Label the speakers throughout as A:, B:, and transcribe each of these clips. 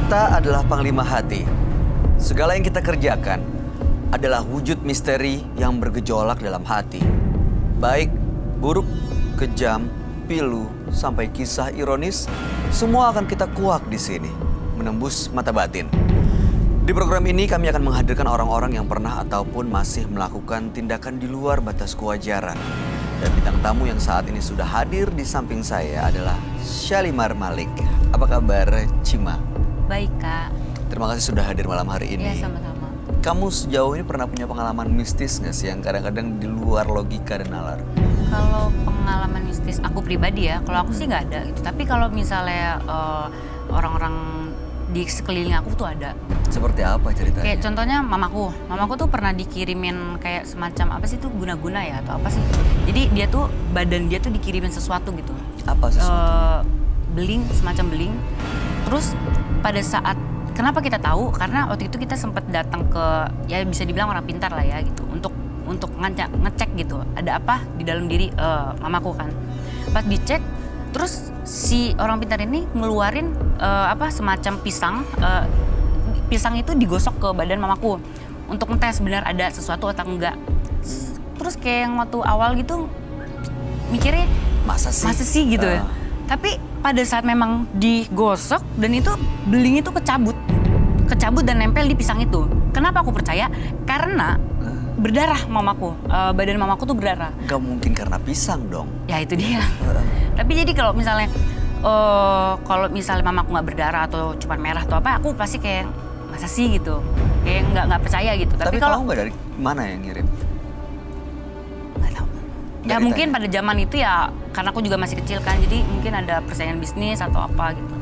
A: Kita adalah Panglima Hati. Segala yang kita kerjakan adalah wujud misteri yang bergejolak dalam hati. Baik, buruk, kejam, pilu, sampai kisah ironis, semua akan kita kuak di sini, menembus mata batin. Di program ini kami akan menghadirkan orang-orang yang pernah ataupun masih melakukan tindakan di luar batas kewajaran. Dan bintang tamu yang saat ini sudah hadir di samping saya adalah Shalimar Malik. Apa kabar, Cima?
B: Baik, Kak.
A: Terima kasih sudah hadir malam hari ini.
B: Iya, sama-sama.
A: Kamu sejauh ini pernah punya pengalaman mistis nggak sih yang kadang-kadang di luar logika dan nalar?
B: Kalau pengalaman mistis aku pribadi ya, kalau aku sih nggak ada gitu. Tapi kalau misalnya orang-orang di sekeliling aku tuh ada.
A: Seperti apa ceritanya?
B: Kayak contohnya mamaku tuh pernah dikirimin kayak semacam apa sih tuh guna-guna ya atau apa sih? Jadi dia tuh badan dia tuh dikirimin sesuatu gitu.
A: Apa sesuatu?
B: Beling, semacam beling. Terus pada saat kenapa kita tahu? Karena waktu itu kita sempat datang ke ya bisa dibilang orang pintar lah ya gitu untuk ngecek gitu. Ada apa di dalam diri mamaku kan. Pas dicek terus si orang pintar ini ngeluarin semacam pisang. Pisang itu digosok ke badan mamaku untuk ngetes benar ada sesuatu atau enggak. Terus kayak yang waktu awal gitu mikirnya masa sih gitu ya. Tapi pada saat memang digosok dan itu beling itu kecabut dan nempel di pisang itu. Kenapa aku percaya? Karena berdarah mamaku, badan mamaku tuh berdarah.
A: Gak mungkin karena pisang dong.
B: Ya itu dia. Tapi jadi kalau misalnya mamaku nggak berdarah atau cuma merah atau apa, aku pasti kayak masa sih gitu, kayak nggak percaya gitu.
A: Tapi kalau nggak dari mana yang ngirim?
B: Nggak tahu. Ya mungkin pada zaman itu ya, karena aku juga masih kecil kan, jadi mungkin ada persaingan bisnis atau apa gitu.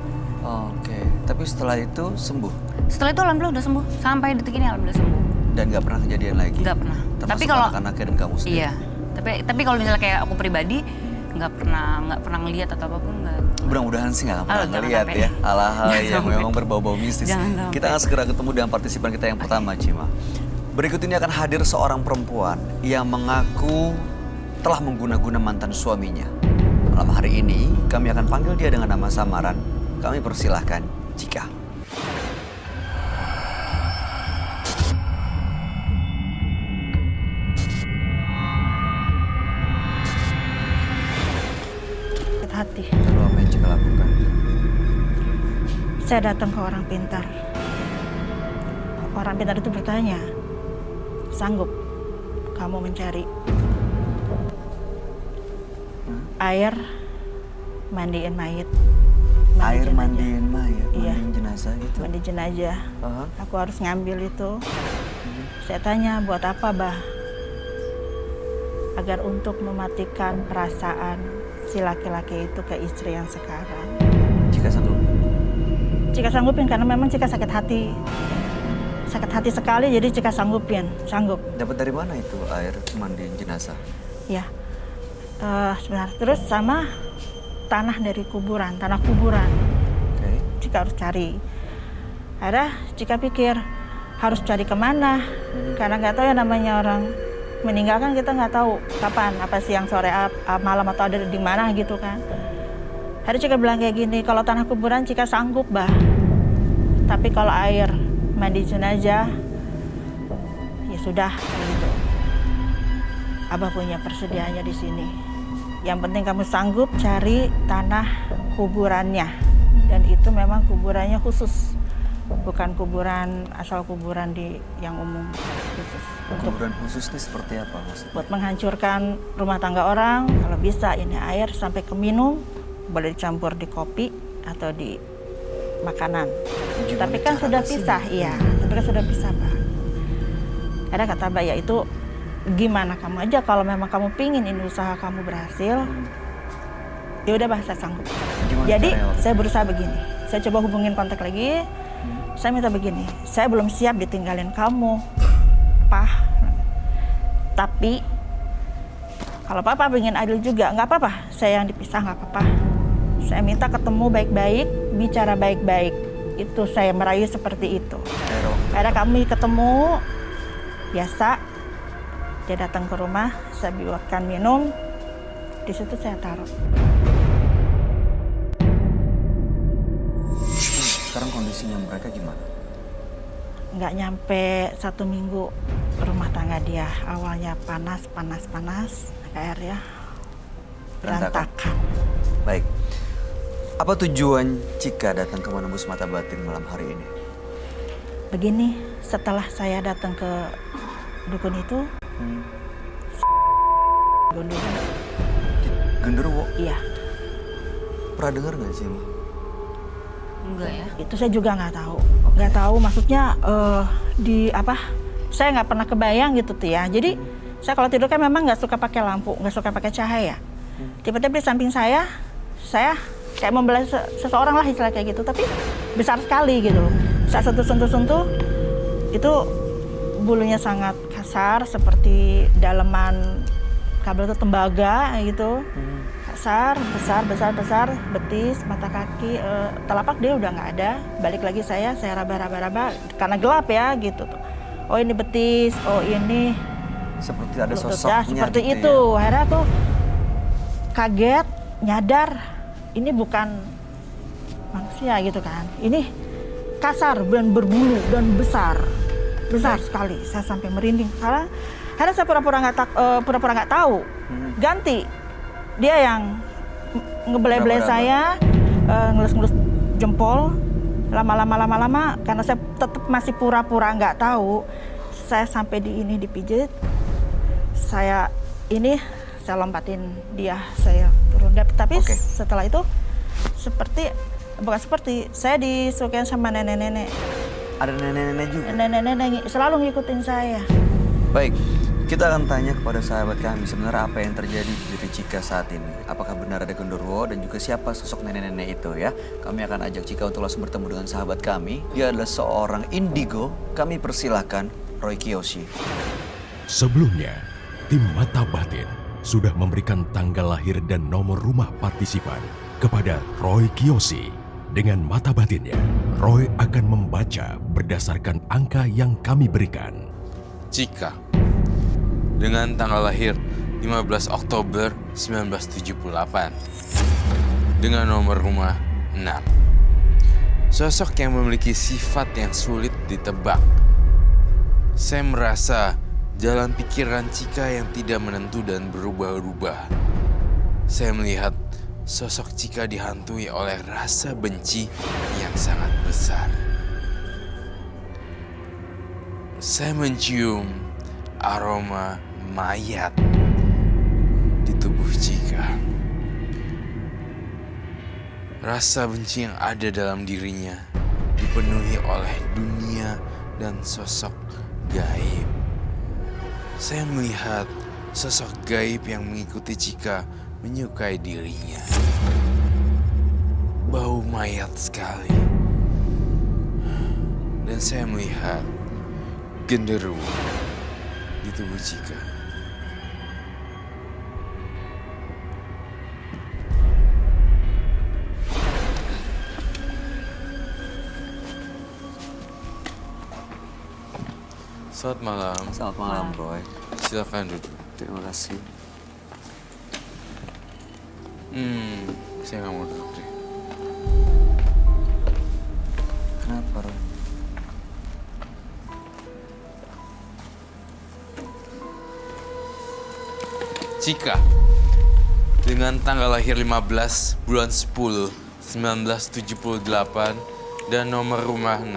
A: Oke, tapi setelah itu sembuh?
B: Setelah itu alhamdulillah udah sembuh, sampai detik ini alhamdulillah sembuh.
A: Dan nggak pernah kejadian lagi?
B: Nggak pernah.
A: Termasuk
B: tapi kalau
A: anak-anaknya dan kamu sendiri?
B: Iya, tapi kalau misalnya kayak aku pribadi nggak pernah ngelihat atau apapun nggak.
A: Mudah-mudahan sih nggak pernah ngelihat ya hal-hal yang memang berbau-bau mistis. Kita akan segera ketemu dengan partisipan kita yang pertama, Cima. Berikut ini akan hadir seorang perempuan yang mengaku telah mengguna-guna mantan suaminya. Malam hari ini kami akan panggil dia dengan nama samaran. Kami persilahkan Cika.
C: Hati.
A: Lalu apa yang Cika lakukan?
C: Saya datang ke orang pintar. Orang pintar itu bertanya, sanggup kamu mencari air mandiin mayit?
A: Air mandiin mayat,
C: iya.
A: mandiin jenazah gitu?
C: Mandi jenazah. Aku harus ngambil itu. Saya tanya, buat apa, Bah? Agar untuk mematikan perasaan si laki-laki itu ke istri yang sekarang.
A: Cika sanggup?
C: Cika sanggupin karena memang Cika sakit hati. Sakit hati sekali jadi Cika sanggup.
A: Dapat dari mana itu air mandiin jenazah?
C: Ya, sebentar. Terus sama tanah dari kuburan, tanah kuburan.
A: Okay.
C: Cika harus cari. Akhirnya Cika pikir harus cari kemana? Karena nggak tahu ya namanya orang meninggal kan kita nggak tahu kapan, apa siang, sore, malam atau ada di mana gitu kan. Hari Cika bilang kayak gini, kalau tanah kuburan Cika sanggup, Bah. Tapi kalau air mandi jenazah, ya sudah gitu. Abah punya persediaannya di sini. Yang penting kamu sanggup cari tanah kuburannya. Dan itu memang kuburannya khusus. Bukan kuburan asal kuburan di yang umum khusus.
A: Kuburan khusus ini seperti apa maksudnya?
C: Buat menghancurkan rumah tangga orang, kalau bisa ini air sampai ke minum, boleh dicampur di kopi atau di makanan. Tapi kan sudah pisah, iya. Tapi kan sudah pisah, Pak. Ada kata Mbak, ya itu gimana kamu aja kalau memang kamu pingin ini usaha kamu berhasil, ya udah Bah, saya sanggup. Jadi saya berusaha begini, saya coba hubungin kontak lagi. Saya minta begini, saya belum siap ditinggalin kamu, Pak. Tapi kalau Papa ingin adil juga, nggak apa-apa. Saya yang dipisah nggak apa-apa. Saya minta ketemu baik-baik, bicara baik-baik. Itu saya merayu seperti itu. Akhirnya kami ketemu, biasa. Dia datang ke rumah, saya buatkan minum. Di situ saya taruh.
A: Sekarang sekarang kondisinya mereka gimana?
C: Nggak nyampe 1 minggu rumah tangga dia awalnya panas, akhirnya berantakan.
A: Baik. Apa tujuan Cika datang ke menembus mata batin malam hari ini?
C: Begini, setelah saya datang ke dukun itu,
A: Genderuwo?
C: iya,
A: Pernah dengar nggak sih lo?
B: Enggak ya.
C: itu saya juga nggak tahu. Nggak tahu maksudnya di apa? Saya nggak pernah kebayang gitu tuh ya. Jadi saya kalau tidur kan memang nggak suka pakai lampu, nggak suka pakai cahaya. Tiba-tiba di samping saya kayak membelah seseorang lah istilah kayak gitu. Tapi besar sekali gitu. Saat sentuh itu bulunya sangat kasar seperti daleman kabel itu tembaga gitu. Kasar, besar, betis, mata kaki, telapak dia udah nggak ada. Balik lagi saya raba-raba karena gelap ya gitu tuh. Oh ini betis, oh ini
A: Seperti ada
C: lutut,
A: sosoknya
C: ya, seperti
A: gitu
C: itu.
A: ya?
C: Akhirnya aku kaget, nyadar ini bukan manusia gitu kan. Ini kasar dan berbulu dan besar sekali. Saya sampai merinding. Karena saya pura-pura nggak tahu. Ganti dia yang ngebelai-belai saya, ngelus-ngelus jempol. Lama-lama karena saya tetap masih pura-pura nggak tahu. Saya sampai dipijit. Saya lompatin dia, saya turun. Tapi setelah itu bukan seperti saya disukain sama nenek-nenek.
A: Ada nenek-nenek juga?
C: Nenek-nenek selalu ngikutin saya.
A: Baik, kita akan tanya kepada sahabat kami sebenarnya apa yang terjadi di diri Cika saat ini. Apakah benar ada genderuwo dan juga siapa sosok nenek-nenek itu ya. Kami akan ajak Cika untuk langsung bertemu dengan sahabat kami. Dia adalah seorang indigo. Kami persilahkan Roy Kiyoshi.
D: Sebelumnya, tim Mata Batin sudah memberikan tanggal lahir dan nomor rumah partisipan kepada Roy Kiyoshi. Dengan mata batinnya, Roy akan membaca berdasarkan angka yang kami berikan.
E: Cika, dengan tanggal lahir 15 Oktober 1978, dengan nomor rumah 6. Sosok yang memiliki sifat yang sulit ditebak. Saya merasa jalan pikiran Cika yang tidak menentu dan berubah-ubah. Saya melihat sosok Cika dihantui oleh rasa benci yang sangat besar. Saya mencium aroma mayat di tubuh Cika. Rasa benci yang ada dalam dirinya dipenuhi oleh dunia dan sosok gaib. Saya melihat sosok gaib yang mengikuti Cika menyukai dirinya. Bau mayat sekali. Dan saya melihat genderuwo di tubuh Cika. Selamat malam.
A: Selamat malam, Roy.
E: Silakan duduk.
A: Terima kasih.
E: Saya nggak mau duduk deh.
A: Kenapa, Roy?
E: Cika, dengan tanggal lahir 15 bulan 10 1978 dan nomor rumah 6.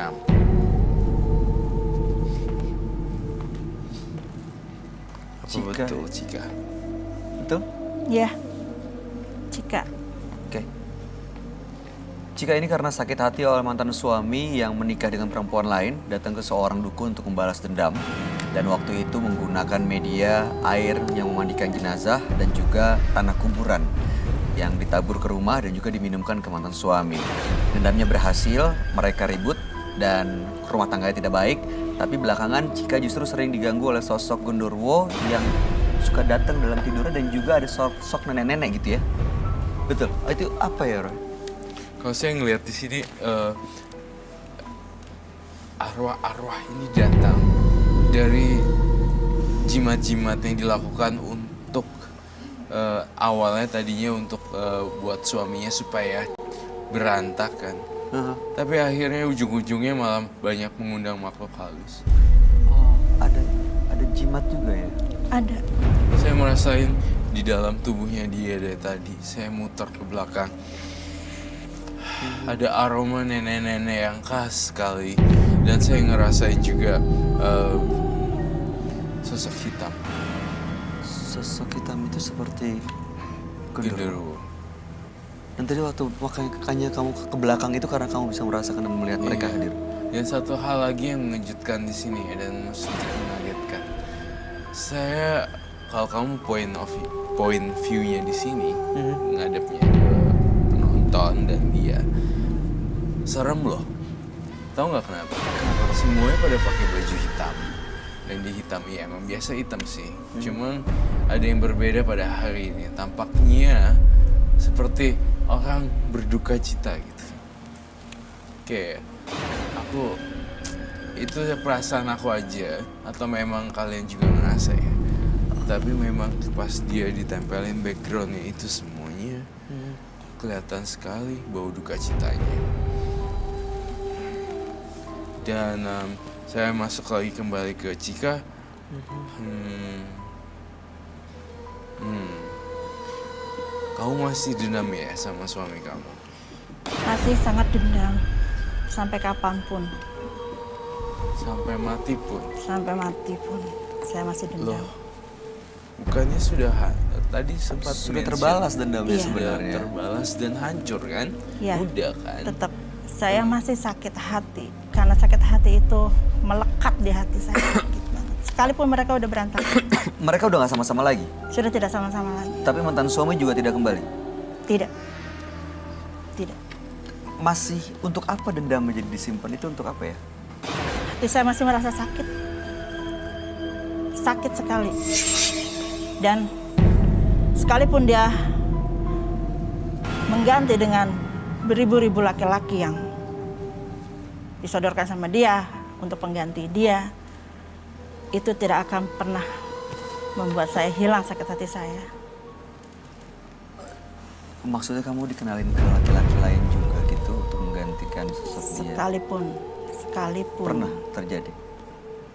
E: Apa
A: Cika.
E: betul, Cika?
A: Betul?
C: Ya, Cika.
A: Oke. Cika ini karena sakit hati oleh mantan suami yang menikah dengan perempuan lain, datang ke seorang dukun untuk membalas dendam. Dan waktu itu menggunakan media air yang memandikan jenazah dan juga tanah kuburan yang ditabur ke rumah dan juga diminumkan ke mantan suami. Dendamnya berhasil, mereka ribut dan rumah tangganya tidak baik. Tapi belakangan Cika justru sering diganggu oleh sosok genderuwo yang suka datang dalam tidurnya dan juga ada sosok nenek-nenek gitu ya. Betul. Itu apa ya, Roy?
E: Kalau saya ngelihat di sini arwah-arwah ini datang dari jimat-jimat yang dilakukan untuk awalnya tadinya untuk buat suaminya supaya berantakan. Tapi akhirnya ujung-ujungnya malah banyak mengundang makhluk halus.
A: Oh, ada jimat juga ya?
C: Ada.
E: Saya merasain di dalam tubuhnya dia dari tadi. Saya muter ke belakang. Ada aroma nenek-nenek yang khas sekali. Dan saya ngerasain juga sosok hitam.
A: Sosok hitam itu seperti genderuwo.
E: Genderuwo.
A: Dan tadi waktu makanya kamu ke belakang itu karena kamu bisa merasakan dan melihat mereka
E: Iya.
A: hadir.
E: Dan satu hal lagi yang mengejutkan di sini ya, dan sedikit mengagetkan. Saya, kalau kamu point view-nya di sini, ngadepnya ke penonton dan dia, serem loh. Tahu nggak kenapa? Semuanya pada pakai baju hitam. Dan di hitam ya emang biasa hitam sih. Cuman ada yang berbeda pada hari ini. Tampaknya seperti orang berduka cita gitu. Kayak itu perasaan aku aja atau memang kalian juga ngerasa ya. Tapi memang pas dia ditempelin backgroundnya itu semuanya kelihatan sekali bau duka citanya. Dan saya masuk lagi kembali ke Chika. Kamu masih dendam ya sama suami kamu?
C: Masih sangat dendam. Sampai kapanpun.
E: Sampai mati pun?
C: Sampai mati pun. Saya masih dendam.
E: Loh, bukannya tadi sempat
A: Sudah
E: mention,
A: terbalas dendamnya
C: Iya.
E: sudah
A: sebenarnya.
E: terbalas dan hancur kan?
C: Iya.
E: Udah kan?
C: Tetap saya masih sakit hati. Karena sakit hati itu melekat di hati saya. Sakit banget. Sekalipun mereka udah berantakan.
A: Mereka udah gak sama-sama lagi.
C: Sudah tidak sama-sama lagi.
A: Tapi mantan suami juga tidak kembali.
C: Tidak. Tidak.
A: Masih untuk apa dendam menjadi disimpan itu untuk apa ya?
C: Hati saya masih merasa sakit. Sakit sekali. Dan sekalipun dia mengganti dengan beribu-ribu laki-laki yang disodorkan sama dia untuk pengganti dia, itu tidak akan pernah membuat saya hilang sakit hati saya.
A: Maksudnya kamu dikenalin ke laki-laki lain juga gitu untuk menggantikan sosok dia?
C: Sekalipun.
A: Pernah terjadi?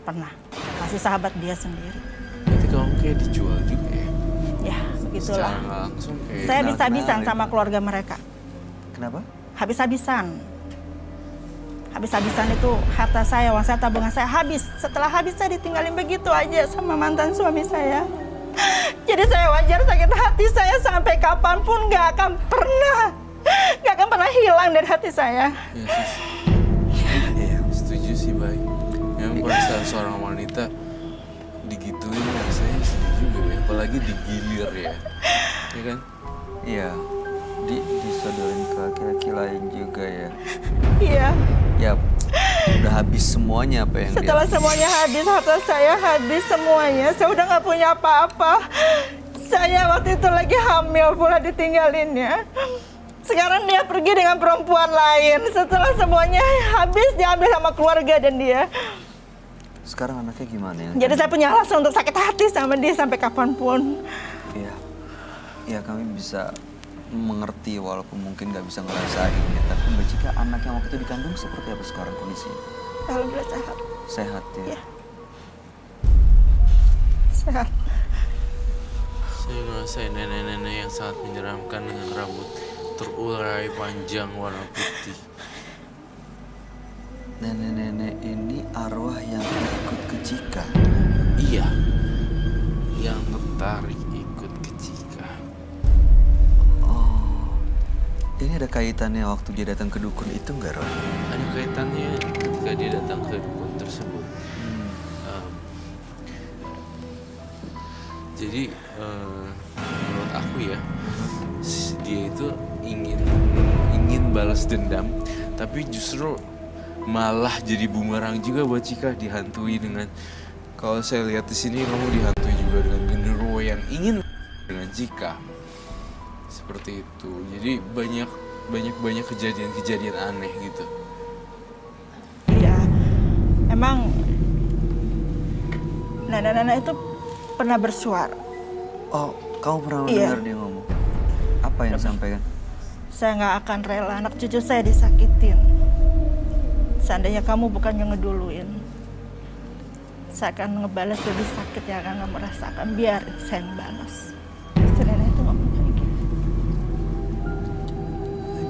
C: Pernah. Masih sahabat dia sendiri.
E: Berarti kamu kayak dijual juga ya?
C: Ya,
E: Secara
C: begitulah.
E: nggak langsung kayak...
C: Saya habis-habisan
A: kenalin.
C: sama keluarga mereka.
A: Kenapa?
C: Habis-habisan. Habis-habisan itu harta saya, uang saya, tabungan saya habis. Setelah habis saya ditinggalin begitu aja sama mantan suami saya. Jadi saya wajar sakit hati saya sampai kapanpun gak akan pernah hilang dari hati saya.
E: Ya, sis.
A: Iya.
E: Setuju sih, Bay. Memang perasaan seorang wanita digituin rasanya sedih juga ya. Apalagi digilir ya. Iya kan?
A: Iya. Disodorin ke laki-laki lain juga ya.
C: Iya.
A: Ya, udah habis semuanya apa yang
C: Setelah
A: dia...
C: semuanya habis, harta saya habis semuanya. Saya udah gak punya apa-apa. Saya waktu itu lagi hamil pula ditinggalinnya. Sekarang dia pergi dengan perempuan lain. Setelah semuanya habis, diambil sama keluarga dan dia.
A: Sekarang anaknya gimana ya?
C: Jadi saya punya alasan untuk sakit hati sama dia sampai kapanpun.
A: Iya. Ya kami bisa mengerti walaupun mungkin nggak bisa ngerasain ya. Tapi Mbak Cika, anak yang waktu itu dikandung seperti apa sekarang kondisinya?
C: Alhamdulillah sehat.
A: Sehat ya?
C: Iya. Sehat.
E: Saya ngerasain nenek-nenek yang sangat menyeramkan dengan rambut terurai panjang warna putih.
A: Nenek-nenek ini arwah yang ikut ke Cika.
E: Iya, yang tertarik ikut ke Cika.
A: Oh, ini ada kaitannya waktu dia datang ke dukun itu nggak, Ron?
E: Ada kaitannya ketika dia datang ke dukun tersebut. Jadi menurut aku ya, dia itu ingin balas dendam, tapi justru malah jadi bumerang juga buat Cika, dihantui dengan, kalau saya lihat di sini kamu dihantui juga dengan genderuwo yang ingin dengan Cika. Seperti itu. Jadi banyak kejadian-kejadian aneh gitu.
C: Iya. Emang nenek-nenek itu pernah bersuara.
A: Oh, kamu pernah
C: Iya.
A: mendengar dia ngomong? Apa yang disampaikan?
C: Saya nggak akan rela anak cucu saya disakitin. Seandainya kamu bukan yang ngeduluin, saya akan ngebalas lebih sakit yang akan kamu rasakan. Biarin saya ngebalas. Istri nenek itu ngomong kayak gitu.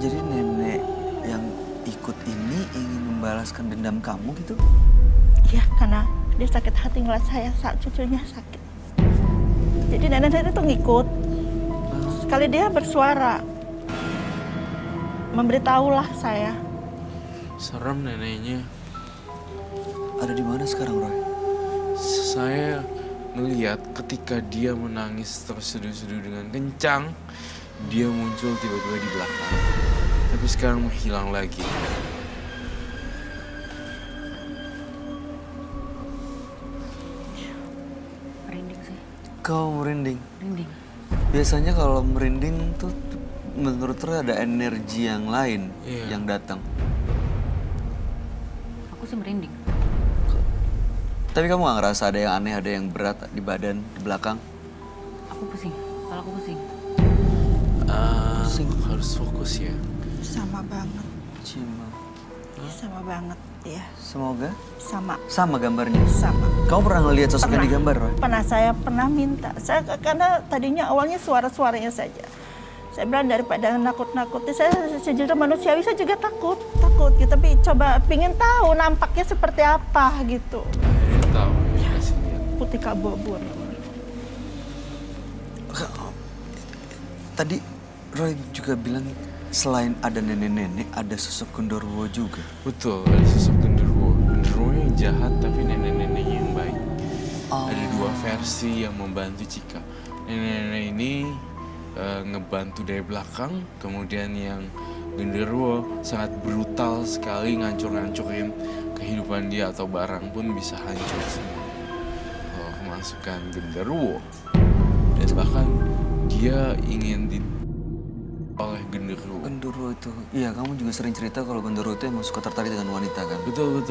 A: Jadi nenek yang ikut ini ingin membalaskan dendam kamu gitu?
C: Ya, karena dia sakit hati ngeliat saya saat cucunya sakit. Jadi nenek-nenek itu ngikut. Sekali dia bersuara, memberitahulah saya.
E: Serem neneknya.
A: Ada di mana sekarang, Roy?
E: Saya melihat ketika dia menangis terseduh-seduh dengan kencang, dia muncul tiba-tiba di belakang. Tapi sekarang menghilang lagi.
B: Merinding sih,
A: Kau merinding.
B: merinding.
A: Biasanya kalau merinding tuh menurut Roy ada energi yang lain
E: Iya.
A: yang datang.
B: Aku sih merinding.
A: Tapi kamu gak ngerasa ada yang aneh, ada yang berat di badan, di belakang?
B: Aku pusing, kepala aku pusing.
E: Harus fokus ya.
C: Sama banget,
A: Cima.
C: sama banget ya.
A: Semoga
C: Sama,
A: sama gambarnya.
C: sama.
A: Kamu pernah ngelihat sosok yang digambar, Roy?
C: Saya pernah minta. Karena tadinya awalnya suara-suaranya saja. Saya bilang daripada nakut-nakuti, saya sejujurnya manusiawi saya juga takut gitu. Tapi coba pingin tahu nampaknya seperti apa gitu.
E: Tahu, kasih lihat.
C: Putih kabobor.
A: Tadi Roy juga bilang selain ada nenek-nenek, ada sosok Gondorwo juga.
E: Betul, ada sosok genderuwo. Genderuwo yang jahat tapi nenek-neneknya yang baik. Ada dua versi yang membantu Cika. Nenek-nenek ini ngebantu dari belakang, kemudian yang genderuwo sangat brutal sekali ngancurin kehidupan dia atau barang pun bisa hancur semua. Kalau kemasukan genderuwo dan bahkan dia ingin oleh genderuwo.
A: Gondorwo itu, iya kamu juga sering cerita kalau Gondorwo itu emang suka tertarik dengan wanita kan?
E: Betul.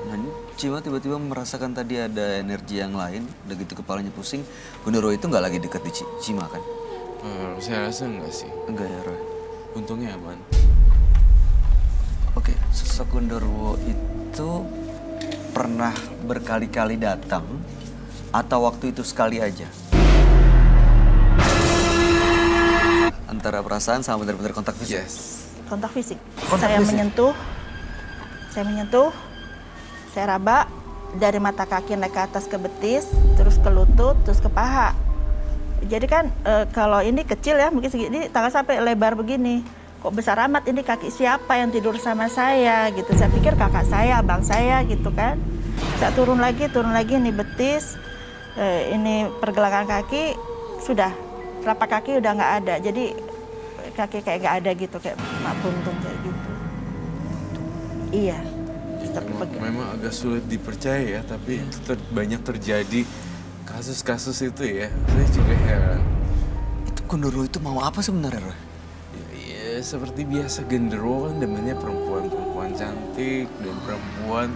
A: Nah, Cima tiba-tiba merasakan tadi ada energi yang lain, udah gitu kepalanya pusing. Gondorwo itu nggak lagi deket di Cima kan?
E: Saya rasa enggak sih.
A: Enggak ya, Roy?
E: Untungnya aman.
A: Oke, sosok Gondorwo itu pernah berkali-kali datang atau waktu itu sekali aja? Antara perasaan sama benar-benar kontak fisik?
E: Yes.
C: Kontak fisik.
A: Kontak
C: Saya
A: fisik.
C: menyentuh, saya raba dari mata kaki naik ke atas ke betis, terus ke lutut, terus ke paha. Jadi kan kalau ini kecil ya, mungkin segini, tangan sampai lebar begini. Kok besar amat ini kaki siapa yang tidur sama saya gitu. Saya pikir kakak saya, abang saya gitu kan. Saya turun lagi ini betis, ini pergelangan kaki, sudah. Telapak kaki udah nggak ada, jadi kaki kayak nggak ada gitu, kayak mak buntung kayak gitu. Iya.
E: Memang agak sulit dipercaya ya, tapi banyak terjadi kasus-kasus itu ya. Saya juga heran.
A: Itu Gondorwo itu mau apa sebenarnya, Roy?
E: Ya, seperti biasa genderuwo kan demennya perempuan cantik dan perempuan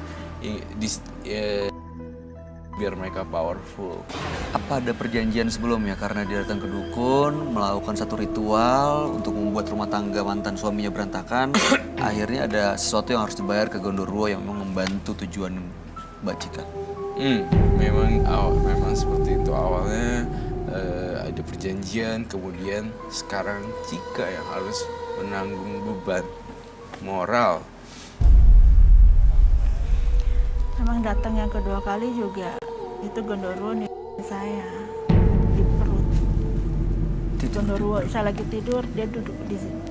E: biar mereka powerful.
A: Apa ada perjanjian sebelumnya karena dia datang ke dukun, melakukan satu ritual untuk membuat rumah tangga mantan suaminya berantakan. Akhirnya ada sesuatu yang harus dibayar ke Gondorwo yang memang membantu tujuan Mbak Cika.
E: Memang seperti itu awalnya. Ada perjanjian, kemudian sekarang Cika yang harus menanggung beban moral.
C: Memang datang yang kedua kali juga itu Gondorwo nih saya di perut. Gondorwo saya lagi tidur, dia duduk di sini.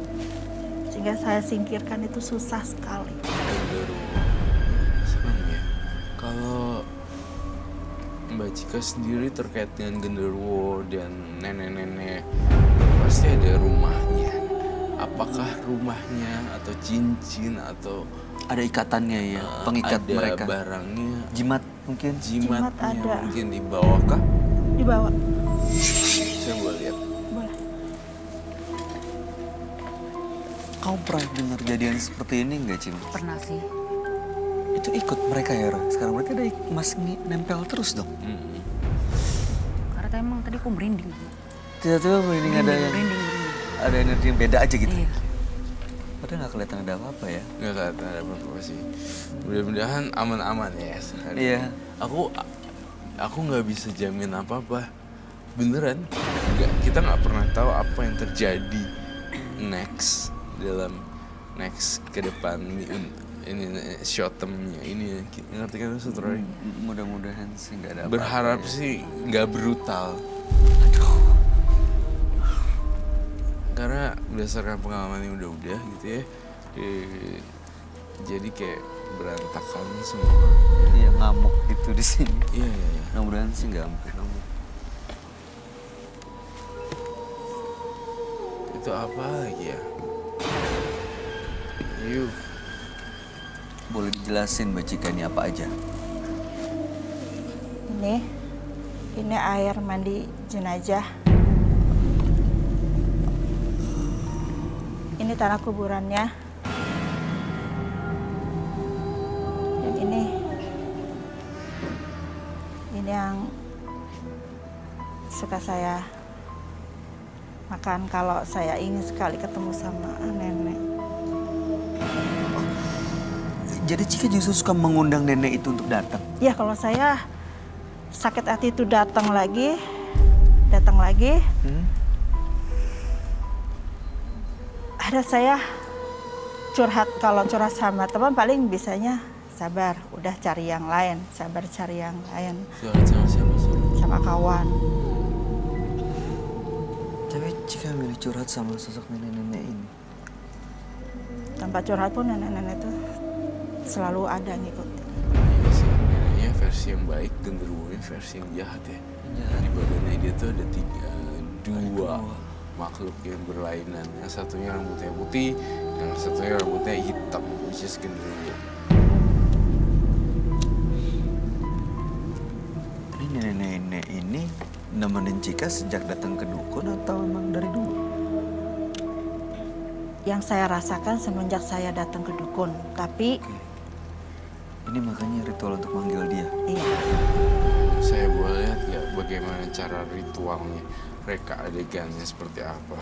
C: Sehingga saya singkirkan itu susah sekali.
E: Genderuwo. Serem ya. Kalau Mbak Cika sendiri terkait dengan genderuwo dan nenek-nenek, pasti ada rumahnya. Apakah rumahnya atau cincin atau
A: Ada ikatannya ya, pengikat
E: ada
A: mereka.
E: barangnya,
A: Jimat mungkin?
C: Jimat
E: jimatnya
C: ada.
E: mungkin di bawah kah?
C: Dibawa.
E: Saya boleh lihat.
C: Boleh.
A: Kamu pernah dengar kejadian seperti ini nggak, Cim?
B: Pernah sih.
A: Itu ikut mereka ya, Roy? Sekarang berarti ada masih nempel terus dong?
B: Karena emang tadi aku merinding.
A: Tiba-tiba merinding ada yang...
B: Merinding.
A: Ada energi yang beda aja gitu?
B: Iya.
A: Padahal nggak kelihatan ada apa-apa ya.
E: Nggak kelihatan ada apa-apa sih. Mudah-mudahan aman-aman ya sehari.
A: Iya.
E: Aku nggak bisa jamin apa-apa. Beneran. Kita nggak pernah tahu apa yang terjadi next ke depan ini short termnya ini, ngerti kan maksud Roy?
A: Mudah-mudahan sih nggak ada apa-apa.
E: Berharap
A: ya.
E: sih nggak brutal. Karena berdasarkan pengalaman yang udah gitu ya, jadi kayak berantakan semua.
A: Iya, ngamuk gitu di sini.
E: Iya.
A: Mudah-mudahan sih nggak sampai ngamuk.
E: Itu apa lagi ya? Yuk.
A: Boleh dijelasin Mbak Cika ini apa aja?
C: Ini air mandi jenazah. Ini tanah kuburannya. Dan ini yang suka saya makan kalau saya ingin sekali ketemu sama nenek.
A: Jadi Cika justru suka mengundang nenek itu untuk datang?
C: Ya kalau saya sakit hati itu datang lagi. Ada saya curhat, kalau curhat sama teman paling bisanya sabar, udah cari yang lain,
E: Curhat sama siapa?
C: sama kawan.
A: Tapi Cika milih curhat sama sosok nenek-nenek ini.
C: Tanpa curhat pun nenek-nenek itu selalu ada ngikut.
E: Iya sih, neneknya versi yang baik, genderuwonya versi yang jahat ya. Di badannya dia tuh ada dua makhluk yang berlainan. Yang satunya rambutnya putih, yang satunya rambutnya hitam, which is genderuwo.
A: Ini nenek-nenek ini nemenin Cika sejak datang ke dukun atau memang dari dulu?
C: Yang saya rasakan semenjak saya datang ke dukun, tapi
A: Ini makanya ritual untuk manggil dia.
C: iya.
E: Saya boleh lihat nggak bagaimana cara ritualnya, reka adegannya seperti apa?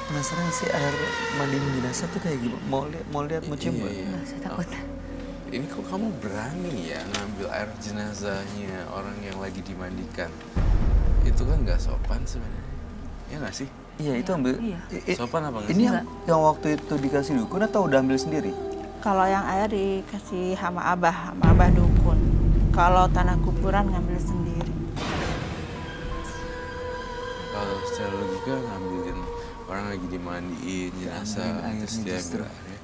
A: Penasaran sih air mandi jenazah tuh kayak gimana? Mau lihat mau coba?
E: Iya.
B: Saya takut.
E: Ini kok kamu berani ya ngambil air jenazahnya orang yang lagi dimandikan? Itu kan nggak sopan sebenarnya. Ya nggak sih?
A: Iya itu ambil.
B: Iya.
E: Sopan apa nggak
A: Ini
E: sih?
A: yang waktu itu dikasih dukun atau udah ambil sendiri?
C: Kalau yang air dikasih sama abah dukun. Kalau tanah kuburan ngambil sendiri.
E: Kalau secara logika ngambilin orang lagi dimandiin jenazah
A: Ambilin
E: terus
A: airnya
E: dia
A: justru.
E: ambil airnya.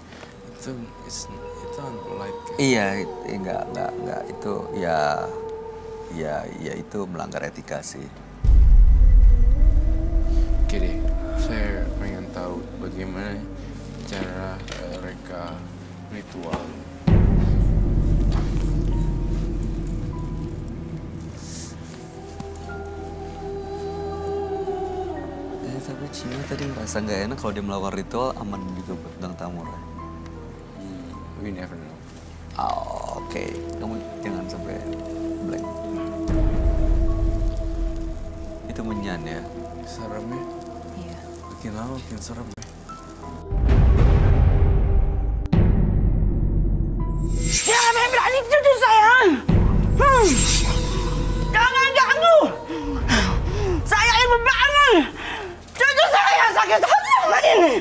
E: Itu unpolite kan?
A: Iya, enggak itu ya itu melanggar etika sih.
E: Oke deh, saya pengen tahu bagaimana cara reka ritual.
A: Tapi Cina tadi ngerasa nggak enak kalau dia melakukan ritual aman juga buat bidang tamu.
E: We never know.
A: Oh, oke. Kamu jangan sampai blank. Itu menyan ya.
E: Serem ya?
B: Iya.
E: Makin lama makin serem ya?
C: Jangan berani cucu saya! Jangan ganggu! Saya ibu bangun! Cucu saya sakit hati sama ini!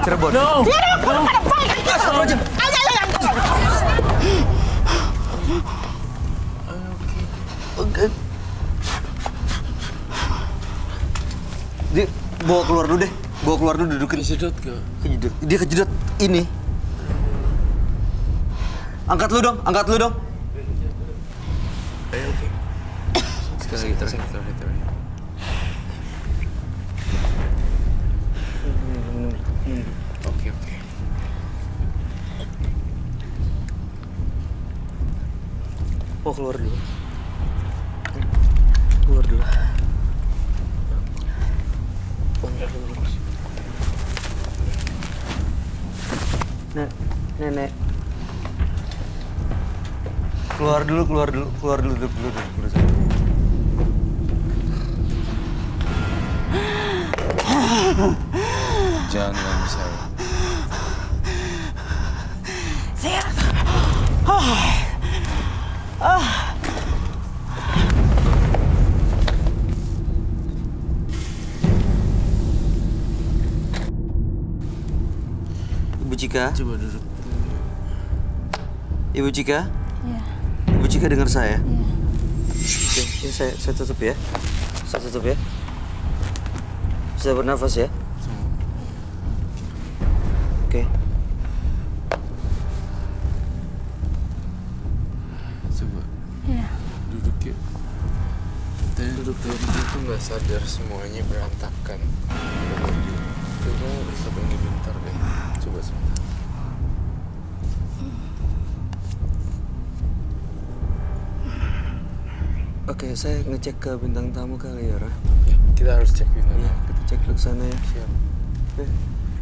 A: Cirebon. Dia bawa keluar dulu deh. Bawa keluar dulu dudukin.
E: Kejedot ke?
A: Kejedot. Dia kejedot ini. Angkat lu dong.
E: Oke. Sekali lagi terakhir. Oke.
A: Bawa keluar dulu. Nenek. Keluar dulu.
E: Jangan ganggu saya.
C: Saya.
A: Ibu Cika,
E: Coba duduk.
A: Ibu Cika,
C: Iya.
A: Ibu Cika dengar saya.
C: Iya.
A: Oke, ini saya tutup ya. Saya tutup ya. Bisa bernafas ya. Oke.
E: Coba
C: Iya.
E: duduk yuk. Tadi duduk itu nggak sadar semuanya berantakan. Coba bisa ini bentar deh. Coba sebentar.
A: Oke, saya ngecek ke bintang tamu kali ya, Ra.
E: Ya, kita harus cek ini.
A: Iya, kita cek dulu ke sana ya.
E: Siap.
A: Oke,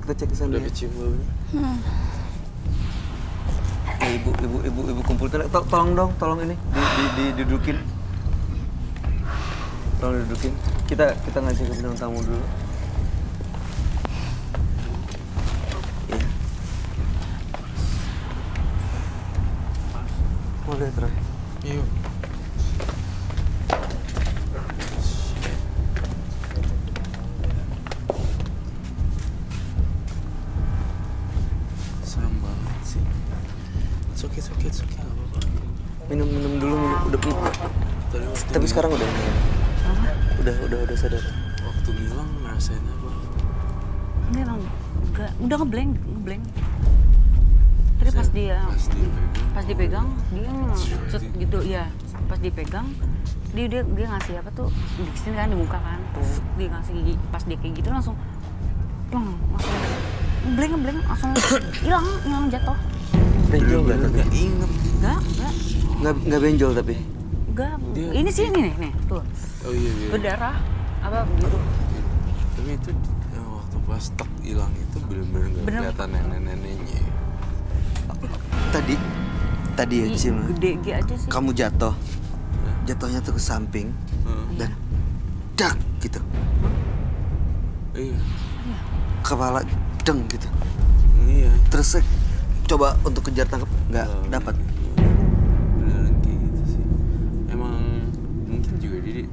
A: kita cek ke sana
E: Udah
A: ya.
E: kecium baunya.
A: Ibu kumpul tolong dong, tolong ini didudukin. Tolong didudukin. Kita ngecek ke bintang tamu dulu. Iya. Mau lihat, Ra?
E: Yuk. Serem banget sih. It's okay, gak apa-apa.
A: Minum dulu, udah minum.
E: Tadi waktu
A: Tapi sekarang udah minum. Udah sadar.
E: waktu ngilang ngerasain apa?
B: Ini emang udah ngeblank. Tadi pas dia dipegang dia set gitu ya. Pas dipegang dia ngasih apa tuh di sini kan di muka kan. Terus dia ngasih gigi. Pas dia kayak gitu langsung ngeblank langsung hilang jatuh.
A: Benjol nggak tapi?
E: Gak inget.
B: Enggak
A: Benjol tapi?
B: ini sih nih tuh
E: Oh iya.
B: berdarah apa gitu.
E: Tapi itu waktu pas tek hilang itu bener-bener gak
B: Bener.
E: kelihatan nenek-neneknya.
A: Tadi ya, Cim.
B: Gede aja sih.
A: Kamu jatuhnya tuh ke samping dan dak gitu,
E: Iya.
A: kepala deng gitu.
E: Iya.
A: Terus saya coba untuk kejar tangkap nggak dapat.
E: Beneran kayak gitu sih. Emang mungkin juga dia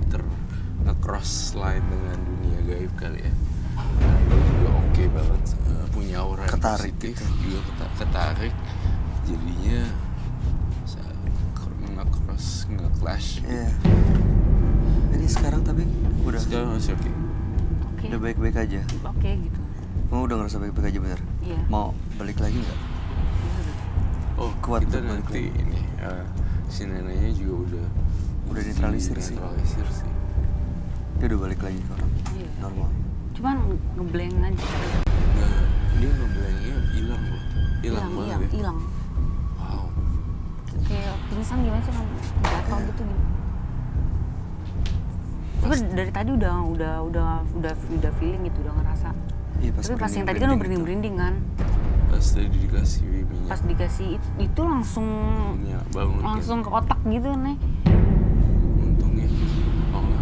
E: nge-cross line dengan dunia gaib kali ya. Nah, dia juga oke banget, punya aura yang
A: Ketarik
E: positif,
A: gitu.
E: juga ketarik. Jadinya nge-clash.
A: Iya. Ini sekarang tapi udah
E: Sekarang masih oke.
B: Oke.
A: udah baik-baik aja.
B: Oke gitu.
A: Mau udah ngerasa baik-baik aja bener?
B: Iya.
A: Mau balik lagi nggak?
E: Oh,
A: Kuat
E: kita
A: tuh balik
E: nanti ini si neneknya juga
A: Udah netralisir sih.
E: Netralisir sih.
A: Dia udah balik lagi ke orang
B: Iya.
A: normal.
B: Cuman ngeblank aja.
E: Nah, dia ngeblanknya hilang loh. Hilang banget ya.
B: Hilang.
E: Wow.
B: Kayak pingsan gimana sih jatuh gitu. Tapi dari tadi udah feeling gitu, udah ngerasa.
A: Iya,
B: Tapi pas yang tadi kan udah berinding-berinding kan.
E: Pas tadi dikasih minyak.
B: Pas dikasih itu langsung
E: Minyak bangun
B: langsung ke otak gitu nih.
E: untungnya. Oh enggak.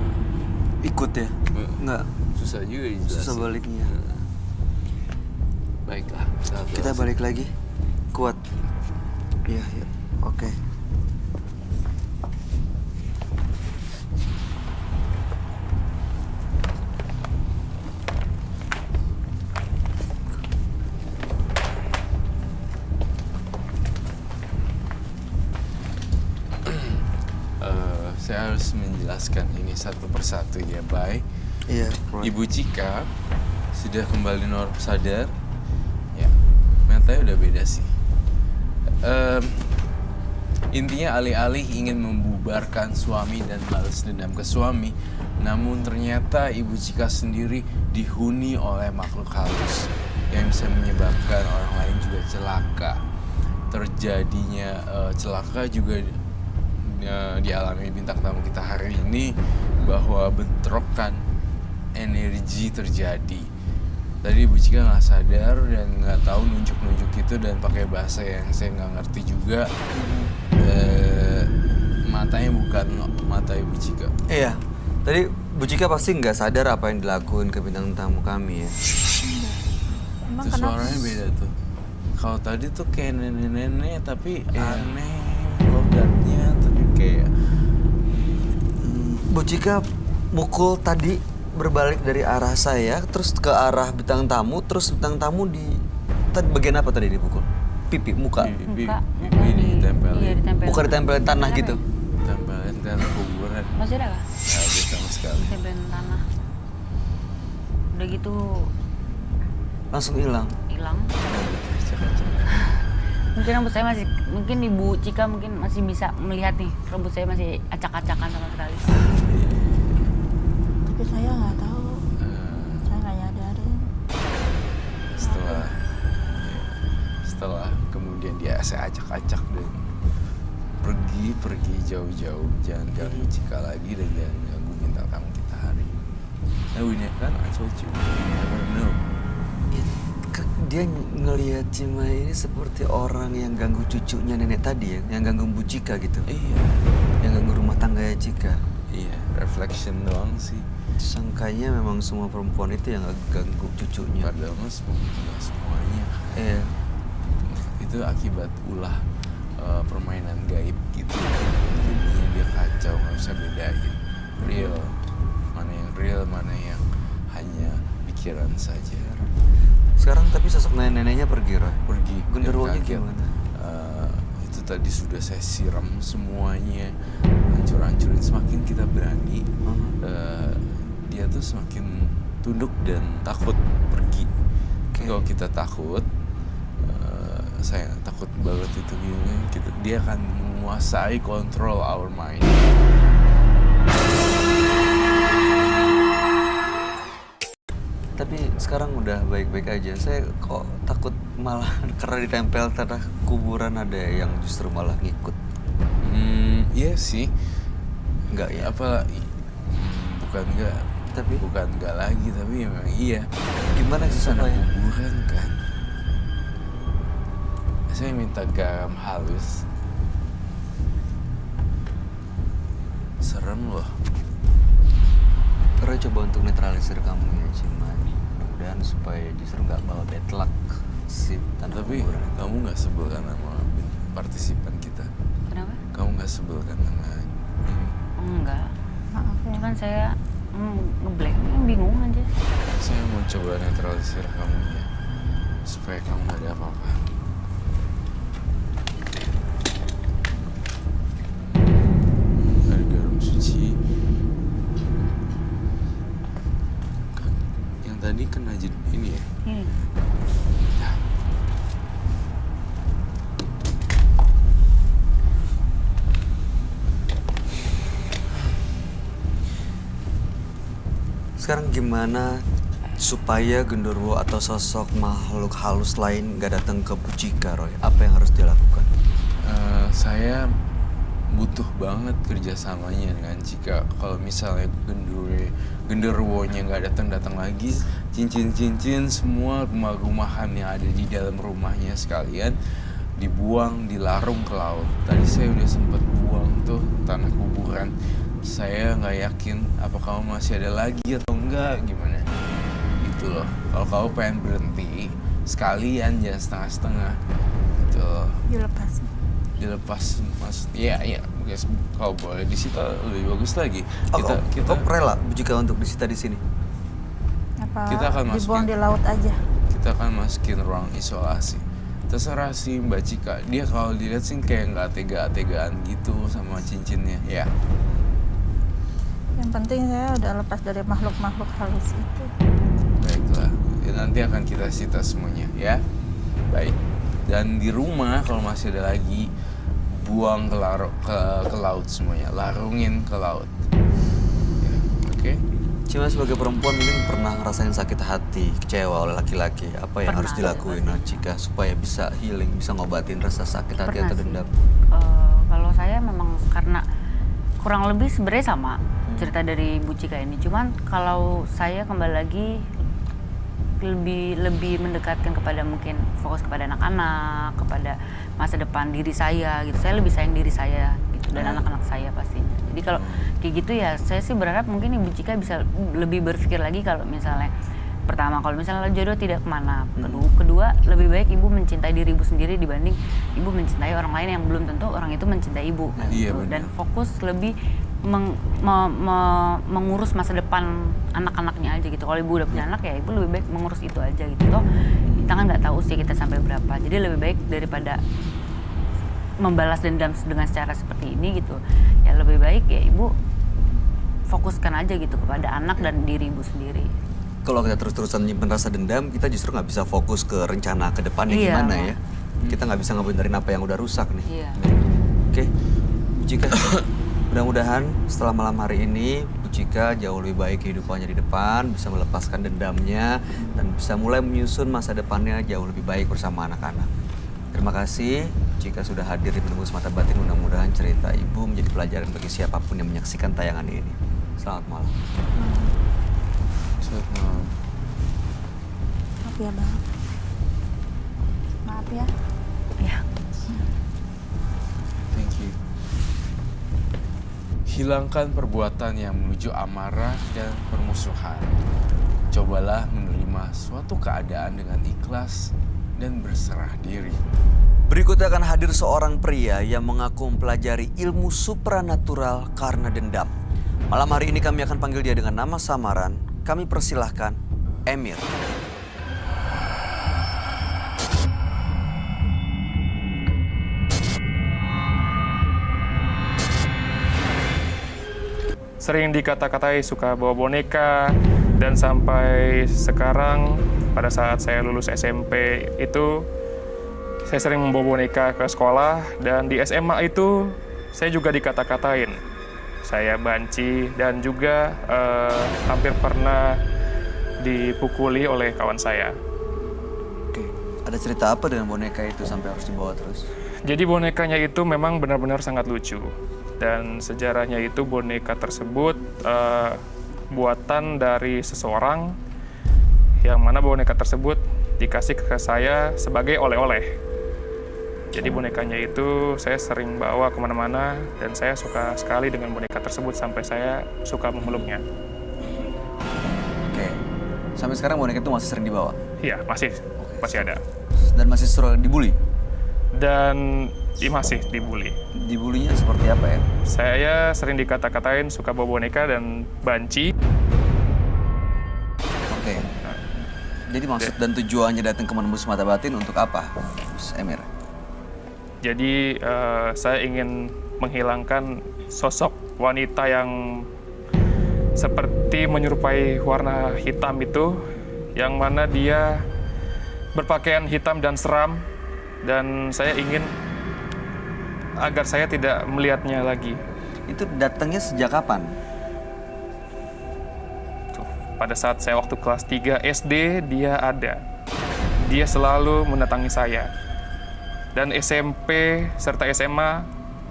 A: Ikut ya? Nggak,
E: Susah juga dijelasin.
A: susah baliknya.
E: Baiklah.
A: Kita balik lagi. Kuat. Iya, iya. Oke.
E: Saya harus menjelaskan ini satu persatu ya, Bay.
A: Iya, Roy.
E: Ibu Cika sudah kembali sadar. Ya, matanya udah beda sih. Intinya alih-alih ingin membubarkan suami dan balas dendam ke suami, namun ternyata Ibu Cika sendiri dihuni oleh makhluk halus yang bisa menyebabkan orang lain juga celaka. Terjadinya celaka juga dialami bintang tamu kita hari ini, bahwa bentrokan energi terjadi. Tadi Ibu Cika nggak sadar dan nggak tahu nunjuk-nunjuk itu dan pakai bahasa yang saya nggak ngerti juga. Matanya bukan mata Ibu Cika.
A: Iya, tadi Bu Cika pasti nggak sadar apa yang dilakuin ke bintang tamu kami ya.
C: Emang
E: Itu
C: kenapa?
E: suaranya beda tuh. Kalau tadi tuh kayak nenek-nenek tapi aneh logatnya, tapi kayak
A: Bu Cika mukul tadi berbalik dari arah saya, terus ke arah bintang tamu, terus bintang tamu di tadi bagian apa tadi dipukul? Pipi, muka.
B: Muka
E: ditempelin.
B: Iya, ditempelin.
A: Bukan ditempelin tanah gitu.
E: Tempelin tanah kuburan.
B: Masih ada nggak?
E: Nggak ada sama sekali.
B: Ditempelin tanah. Udah gitu
A: Langsung hilang.
B: hilang. Mungkin rambut saya masih, mungkin Ibu Cika mungkin masih bisa melihat nih, rambut saya masih acak-acakan sama sekali.
C: Tapi saya nggak tahu. Saya nggak nyadarin.
E: Setelah kemudian dia saya acak-acak dan pergi jauh-jauh, jangan ganggu Cika lagi dan jangan ganggu bintang tamu kita hari ini. Nah, ini kan I told you, you never know.
A: Dia ngelihat Cimahi ini seperti orang yang ganggu cucunya nenek tadi ya, yang ganggu Bu Cika gitu.
E: Iya,
A: Yang ganggu rumah tangganya Cika.
E: iya, reflection doang sih.
A: Sangkanya memang semua perempuan itu yang ganggu cucunya.
E: Padahal mas nggak semuanya.
A: Iya.
E: Itu akibat ulah permainan gaib gitu. Jadinya dia kacau, nggak bisa bedain real, mana yang hanya pikiran saja.
A: Sekarang tapi sosok nenek-neneknya pergi, Roy.
E: Pergi.
A: Genderuwonya
E: Yang kaget,
A: gimana?
E: itu tadi sudah saya siram semuanya, hancur-hancurin. Semakin kita berani, dia tuh semakin tunduk dan takut pergi. Kalau kita takut, saya takut banget itu gini, dia akan menguasai control our mind.
A: Tapi sekarang udah baik-baik aja. Saya kok takut malah karena ditempel tanah kuburan ada yang justru malah ngikut.
E: Iya sih.
A: Enggak ya?
E: Bukan enggak.
A: Tapi?
E: Bukan enggak lagi, tapi memang iya.
A: Gimana sih
E: Tanah
A: supaya?
E: kuburan kan. Saya minta garam halus. Serem loh.
A: Roy coba untuk netralisir kamu ya, Cimahi. Mudah-mudahan supaya justru nggak bawa bad luck si tanah
E: Tapi
A: kuburan.
E: kamu nggak sebel kan sama partisipan kita?
B: Kenapa?
E: Kamu nggak sebel kan sama ini?
B: Enggak.
C: Maaf ya.
B: Cuman saya ngeblank, bingung aja.
E: Saya mau coba netralisir kamu ya, supaya kamu nggak ada apa-apa. Ada garam suci. Yang tadi kena ini ya.
B: Ini.
A: Sekarang gimana supaya genderuwo atau sosok makhluk halus lain nggak datang ke Bu Cika, Roy? Apa yang harus dilakukan?
E: Saya butuh banget kerjasamanya dengan Cika. Kalau misalnya genderuwonya nggak datang lagi, cincin-cincin semua rumah-rumahan yang ada di dalam rumahnya sekalian dibuang, dilarung ke laut. Tadi saya udah sempat buang tuh tanah kuburan. Saya nggak yakin apa kamu masih ada lagi atau enggak, gimana? Gitu loh. Kalau kamu pengen berhenti, sekalian jangan setengah-setengah. Gitu loh. Dilepas mas, iya guys, kalau boleh disita lebih bagus lagi. Kita
A: rela Bu Cika untuk disita di sini.
C: Apa
E: Kita akan
C: dibuang
E: masukin.
C: di laut aja?
E: kita akan masukin ruang isolasi. Terserah sih Mbak Cika, dia kalau dilihat sih kayak nggak tega-tegaan gitu sama cincinnya, ya.
C: Yang penting saya udah lepas dari makhluk-makhluk halus itu.
E: Baiklah, ya, nanti akan kita sita semuanya, ya. Baik. Dan di rumah kalau masih ada lagi, buang ke laut semuanya, larungin ke laut. Ya, oke?
A: Cuma sebagai perempuan mungkin pernah ngerasain sakit hati, kecewa oleh laki-laki. Apa yang
B: Pernah,
A: harus dilakuin Cika supaya bisa healing, bisa ngobatin rasa sakit hati
B: Pernah
A: atau
B: sih.
A: dendam?
B: Kalau saya memang karena kurang lebih sebenarnya sama cerita dari Bu Cika ini. Cuman kalau saya kembali lagi lebih mendekatkan kepada mungkin fokus kepada anak-anak, kepada masa depan diri saya gitu. Saya lebih sayang diri saya gitu dan anak-anak saya pastinya. Jadi kalau kayak gitu ya saya sih berharap mungkin Ibu Cika bisa lebih berpikir lagi kalau misalnya pertama kalau misalnya jodoh tidak kemana. Kedua lebih baik Ibu mencintai diri Ibu sendiri dibanding Ibu mencintai orang lain yang belum tentu orang itu mencintai Ibu kan,
E: Iya,
B: gitu.
E: benar.
B: Dan fokus lebih mengurus masa depan anak-anaknya aja gitu. Kalau Ibu udah punya anak ya Ibu lebih baik mengurus itu aja gitu. Toh kita kan nggak tahu usia kita sampai berapa. Jadi lebih baik daripada membalas dendam dengan cara seperti ini gitu. Ya lebih baik ya Ibu fokuskan aja gitu kepada anak dan diri Ibu sendiri.
A: Kalau kita terus-terusan nyimpen rasa dendam, kita justru nggak bisa fokus ke rencana ke depannya
B: Iya.
A: gimana ya. Kita nggak bisa ngebenerin apa yang udah rusak nih.
B: Iya.
A: Oke, Bu Cika, mudah-mudahan setelah malam hari ini Bu Cika jauh lebih baik kehidupannya di depan, bisa melepaskan dendamnya, dan bisa mulai menyusun masa depannya jauh lebih baik bersama anak-anak. Terima kasih Bu Cika sudah hadir di Menembus Mata Batin. Mudah-mudahan cerita Ibu menjadi pelajaran bagi siapapun yang menyaksikan tayangan ini. Selamat malam.
E: Selamat malam.
C: Maaf ya Bang. Maaf ya.
B: Ya.
E: Thank you. Hilangkan perbuatan yang menuju amarah dan permusuhan. Cobalah menerima suatu keadaan dengan ikhlas dan berserah diri.
A: Berikutnya akan hadir seorang pria yang mengaku mempelajari ilmu supranatural karena dendam. Malam hari ini kami akan panggil dia dengan nama samaran. Kami persilahkan Emir.
F: Sering dikata-katai suka bawa boneka, dan sampai sekarang pada saat saya lulus SMP itu saya sering membawa boneka ke sekolah, dan di SMA itu saya juga dikata-katain. Saya banci dan juga hampir pernah dipukuli oleh kawan saya.
A: Oke, ada cerita apa dengan boneka itu sampai harus dibawa terus?
F: Jadi bonekanya itu memang benar-benar sangat lucu. Dan sejarahnya itu boneka tersebut buatan dari seseorang yang mana boneka tersebut dikasih ke saya sebagai oleh-oleh. Jadi bonekanya itu saya sering bawa kemana-mana dan saya suka sekali dengan boneka tersebut sampai saya suka memeluknya.
A: Oke, sampai sekarang boneka itu masih sering dibawa?
F: Iya, masih ada.
A: Dan masih sering dibully?
F: Dan masih dibully.
A: Dibulinya seperti apa ya?
F: Saya sering dikata-katain suka bawa boneka dan banci.
A: Oke. Jadi maksud dan tujuannya datang ke Menembus Mata Batin untuk apa, Mas Emir?
F: Jadi saya ingin menghilangkan sosok wanita yang seperti menyerupai warna hitam itu, yang mana dia berpakaian hitam dan seram, dan saya ingin agar saya tidak melihatnya lagi.
A: Itu datangnya sejak kapan?
F: Tuh, pada saat saya waktu kelas 3 SD dia ada. Dia selalu mendatangi saya. Dan SMP serta SMA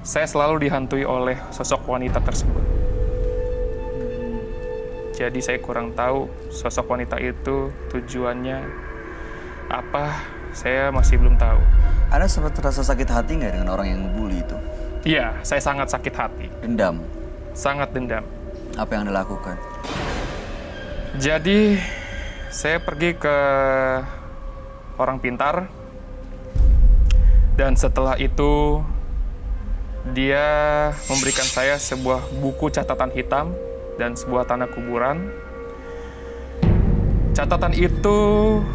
F: saya selalu dihantui oleh sosok wanita tersebut. Jadi saya kurang tahu sosok wanita itu tujuannya apa, saya masih belum tahu.
A: Ada sempat rasa sakit hati nggak dengan orang yang ngebully itu?
F: Iya, saya sangat sakit hati,
A: Dendam?
F: sangat dendam.
A: Apa yang Anda lakukan?
F: Jadi saya pergi ke orang pintar, dan setelah itu dia memberikan saya sebuah buku catatan hitam dan sebuah tanah kuburan. Catatan itu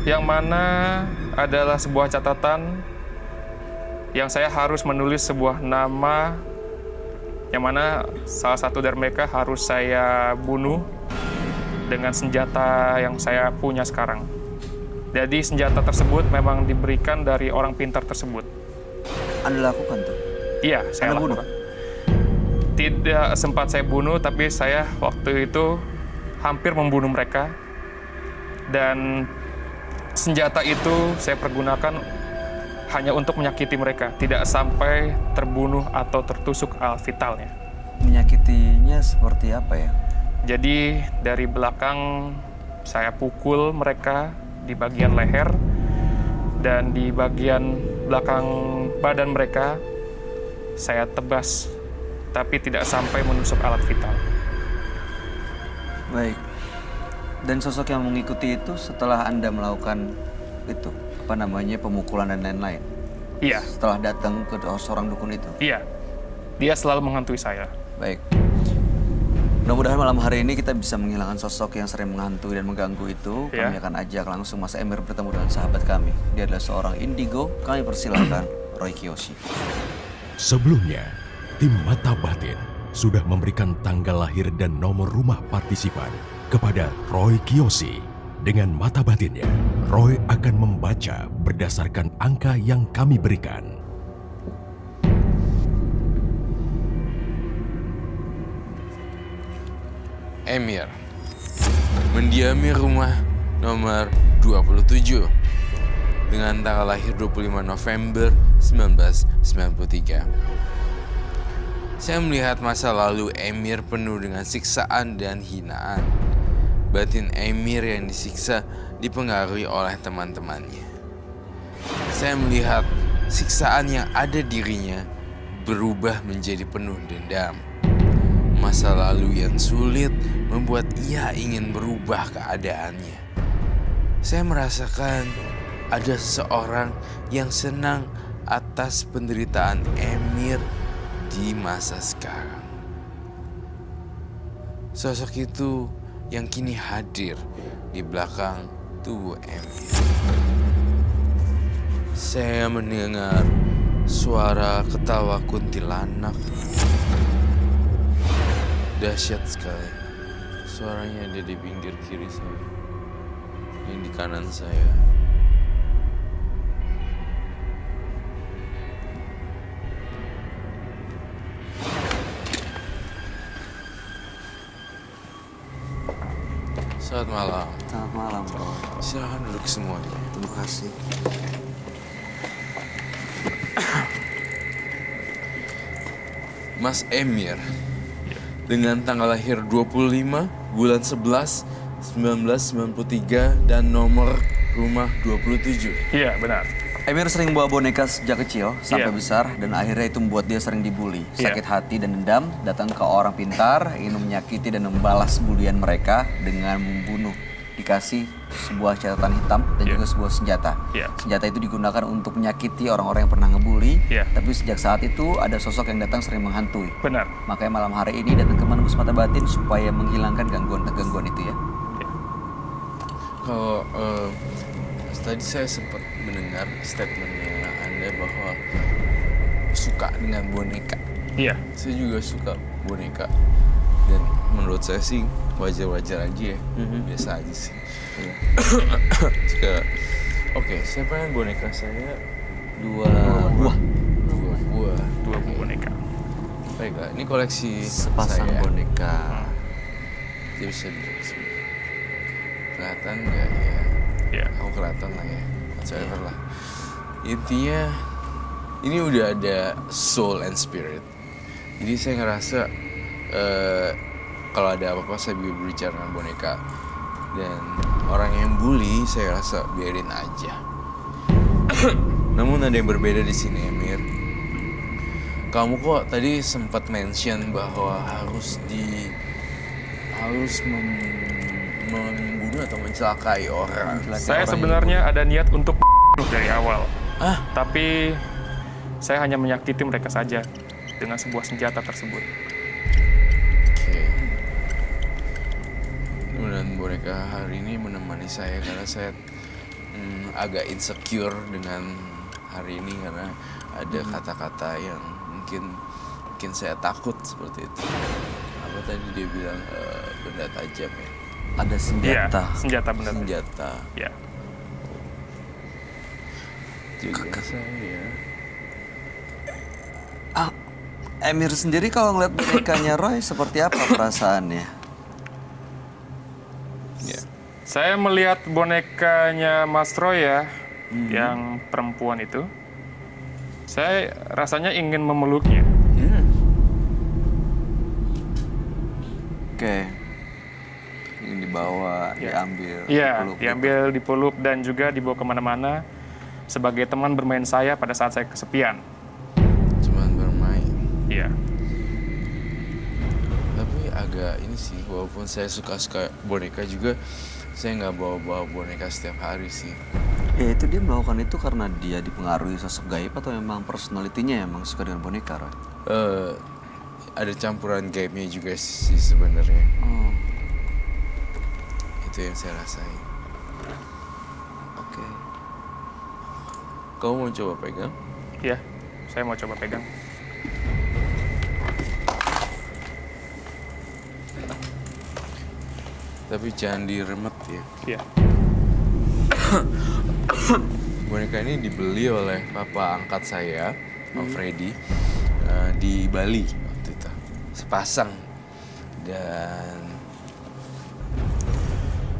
F: yang mana adalah sebuah catatan yang saya harus menulis sebuah nama, yang mana salah satu dari mereka harus saya bunuh dengan senjata yang saya punya sekarang. Jadi senjata tersebut memang diberikan dari orang pintar tersebut.
A: Anda lakukan tuh?
F: Iya, saya
A: Anda bunuh?
F: lakukan. Tidak sempat saya bunuh, tapi saya waktu itu hampir membunuh mereka. Dan senjata itu saya pergunakan hanya untuk menyakiti mereka, tidak sampai terbunuh atau tertusuk vitalnya.
A: Menyakitinya seperti apa ya?
F: Jadi dari belakang saya pukul mereka di bagian leher dan di bagian belakang badan mereka saya tebas, tapi tidak sampai menusuk alat vital.
A: Baik. Dan sosok yang mengikuti itu setelah Anda melakukan itu, pemukulan dan lain-lain?
F: Iya,
A: Setelah datang ke seorang dukun itu?
F: iya. Dia selalu menghantui saya.
A: Baik. Mudah-mudahan malam hari ini kita bisa menghilangkan sosok yang sering menghantui dan mengganggu itu.
F: Ya.
A: Kami akan ajak langsung Mas Emir bertemu dengan sahabat kami. Dia adalah seorang indigo. Kami persilahkan Roy Kiyoshi.
D: Sebelumnya, tim Mata Batin sudah memberikan tanggal lahir dan nomor rumah partisipan kepada Roy Kiyoshi. Dengan mata batinnya, Roy akan membaca berdasarkan angka yang kami berikan.
E: Emir mendiami rumah nomor 27 dengan tanggal lahir 25 November 1993. Saya melihat masa lalu Emir penuh dengan siksaan dan hinaan. Batin Emir yang disiksa dipengaruhi oleh teman-temannya. Saya melihat siksaan yang ada dirinya berubah menjadi penuh dendam. Masa lalu yang sulit membuat ia ingin berubah keadaannya. Saya merasakan ada seseorang yang senang atas penderitaan Emir di masa sekarang. Sosok itu yang kini hadir di belakang tubuh Emir. Saya mendengar suara ketawa kuntilanak. Dahsyat sekali. Suaranya ada di pinggir kiri saya. Yang di kanan saya. Selamat malam.
A: Selamat malam, Roy.
E: Silahkan duduk semuanya.
A: Terima kasih.
E: Mas Emir dengan tanggal lahir 25 bulan 11 1993 dan nomor rumah 27.
F: Iya, benar.
A: Emir sering bawa boneka sejak kecil sampai
F: Iya.
A: besar dan akhirnya itu membuat dia sering dibully.
F: Iya.
A: Sakit hati dan dendam datang ke orang pintar, ingin menyakiti dan membalas bulian mereka dengan membunuh. Dikasih sebuah catatan hitam dan
F: Iya.
A: juga sebuah senjata.
F: Iya.
A: Senjata itu digunakan untuk menyakiti orang-orang yang pernah ngebully.
F: Iya.
A: Tapi sejak saat itu ada sosok yang datang sering menghantui.
F: Benar.
A: Makanya malam hari ini datang ke Menembus Mata Batin supaya menghilangkan gangguan-gangguan itu ya.
E: Kalau tadi saya sempat mendengar statementnya Anda bahwa suka dengan boneka.
F: Iya.
E: Saya juga suka boneka. Dan menurut saya sih wajar-wajar aja ya. Biasa aja sih. Oke, saya pengen boneka saya
A: Dua buah.
F: Dua boneka.
E: Baiklah, ini koleksi
A: Sepasang
E: saya.
A: boneka.
E: Dia bisa duduk sini. Kelihatan nggak ya?
F: Iya.
E: Aku kelihatan lah ya. Whatever lah. Intinya ini udah ada soul and spirit. Jadi saya ngerasa kalau ada apa-apa saya bisa berbicara dengan boneka. Dan orang yang bully saya rasa biarin aja. Namun ada yang berbeda di sini, Emir. Kamu kok tadi sempat mention bahwa harus membunuh atau mencelakai orang.
F: Saya sebenarnya ada niat untuk dari awal. Tapi saya hanya menyakiti mereka saja dengan sebuah senjata tersebut.
E: Oke. Dan boneka hari ini menemani saya karena saya agak insecure dengan hari ini karena ada kata-kata yang mungkin saya takut seperti itu. Apa tadi dia bilang benda tajam ya?
A: Ada senjata.
F: Iya, senjata benar.
E: Senjata.
F: Ya.
E: Juga saya.
A: Emir sendiri kalau ngeliat bonekanya Roy seperti apa perasaannya?
E: Ya.
F: Saya melihat bonekanya Mas Roy ya, yang perempuan itu. Saya rasanya ingin memeluknya.
A: Oke. Ingin dibawa, diambil,
F: Iya,
A: dipeluk gitu.
F: diambil, dipeluk, dan juga dibawa kemana-mana sebagai teman bermain saya pada saat saya kesepian.
E: Cuman bermain.
F: Iya.
E: Tapi agak ini sih, walaupun saya suka-suka boneka juga, saya nggak bawa-bawa boneka setiap hari sih.
A: Ya itu dia melakukan itu karena dia dipengaruhi sosok gaib atau memang personalitinya emang suka dengan boneka, Roy?
E: Ada campuran gaibnya juga sih sebenarnya.
A: Oh,
E: Itu yang saya rasain.
A: oke.
E: Kamu mau coba pegang?
F: Iya, saya mau coba pegang.
E: Tapi jangan diremet ya.
F: Iya.
E: Boneka ini dibeli oleh papa angkat saya, Om Freddy, di Bali waktu itu. Sepasang. Dan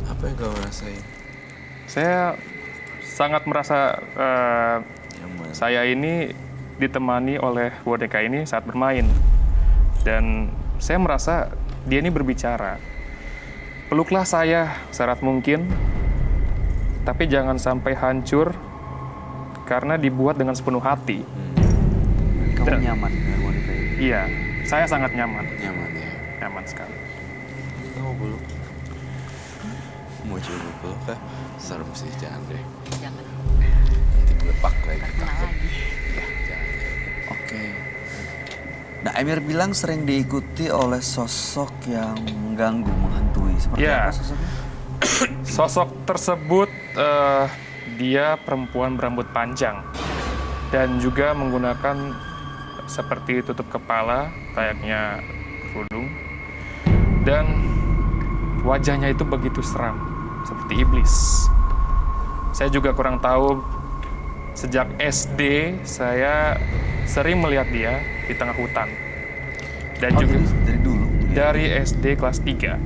E: apa yang kamu rasain?
F: Saya sangat merasa
E: Nyaman.
F: saya ini ditemani oleh boneka ini saat bermain. Dan saya merasa dia ini berbicara. Peluklah saya serat mungkin, tapi jangan sampai hancur karena dibuat dengan sepenuh hati.
A: Kamu
F: Dan-
A: nyaman dengan boneka ini?
F: Iya, saya sangat nyaman.
E: Nyaman ya.
F: Nyaman sekali.
E: Kamu peluk. Mau coba peluk kah? Serem sih, jangan deh.
B: Jangan
E: Nanti melepak lagi.
B: terkenal lagi.
E: Ya, jangan.
A: Oke. Nah, Emir bilang sering diikuti oleh sosok yang mengganggu, menghantui. Seperti
F: Iya.
A: apa sosoknya?
F: Sosok tersebut dia perempuan berambut panjang dan juga menggunakan seperti tutup kepala layaknya kerudung, dan wajahnya itu begitu seram seperti iblis. Saya juga kurang tahu, sejak SD saya sering melihat dia di tengah hutan, dan
A: Oh,
F: juga
A: dari dulu.
F: dari SD kelas 3.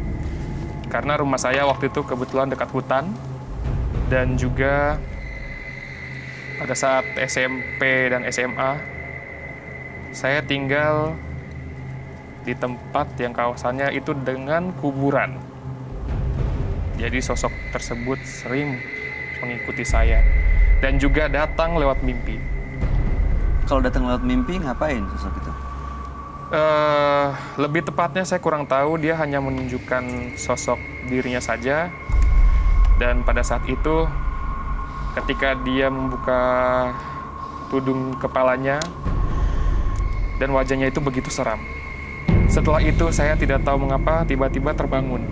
F: Karena rumah saya waktu itu kebetulan dekat hutan, dan juga pada saat SMP dan SMA saya tinggal di tempat yang kawasannya itu dengan kuburan. Jadi sosok tersebut sering mengikuti saya dan juga datang lewat mimpi.
A: Kalau datang lewat mimpi, ngapain sosok itu?
F: Lebih tepatnya saya kurang tahu, dia hanya menunjukkan sosok dirinya saja, dan pada saat itu ketika dia membuka tudung kepalanya dan wajahnya itu begitu seram. Setelah itu saya tidak tahu mengapa tiba-tiba terbangun.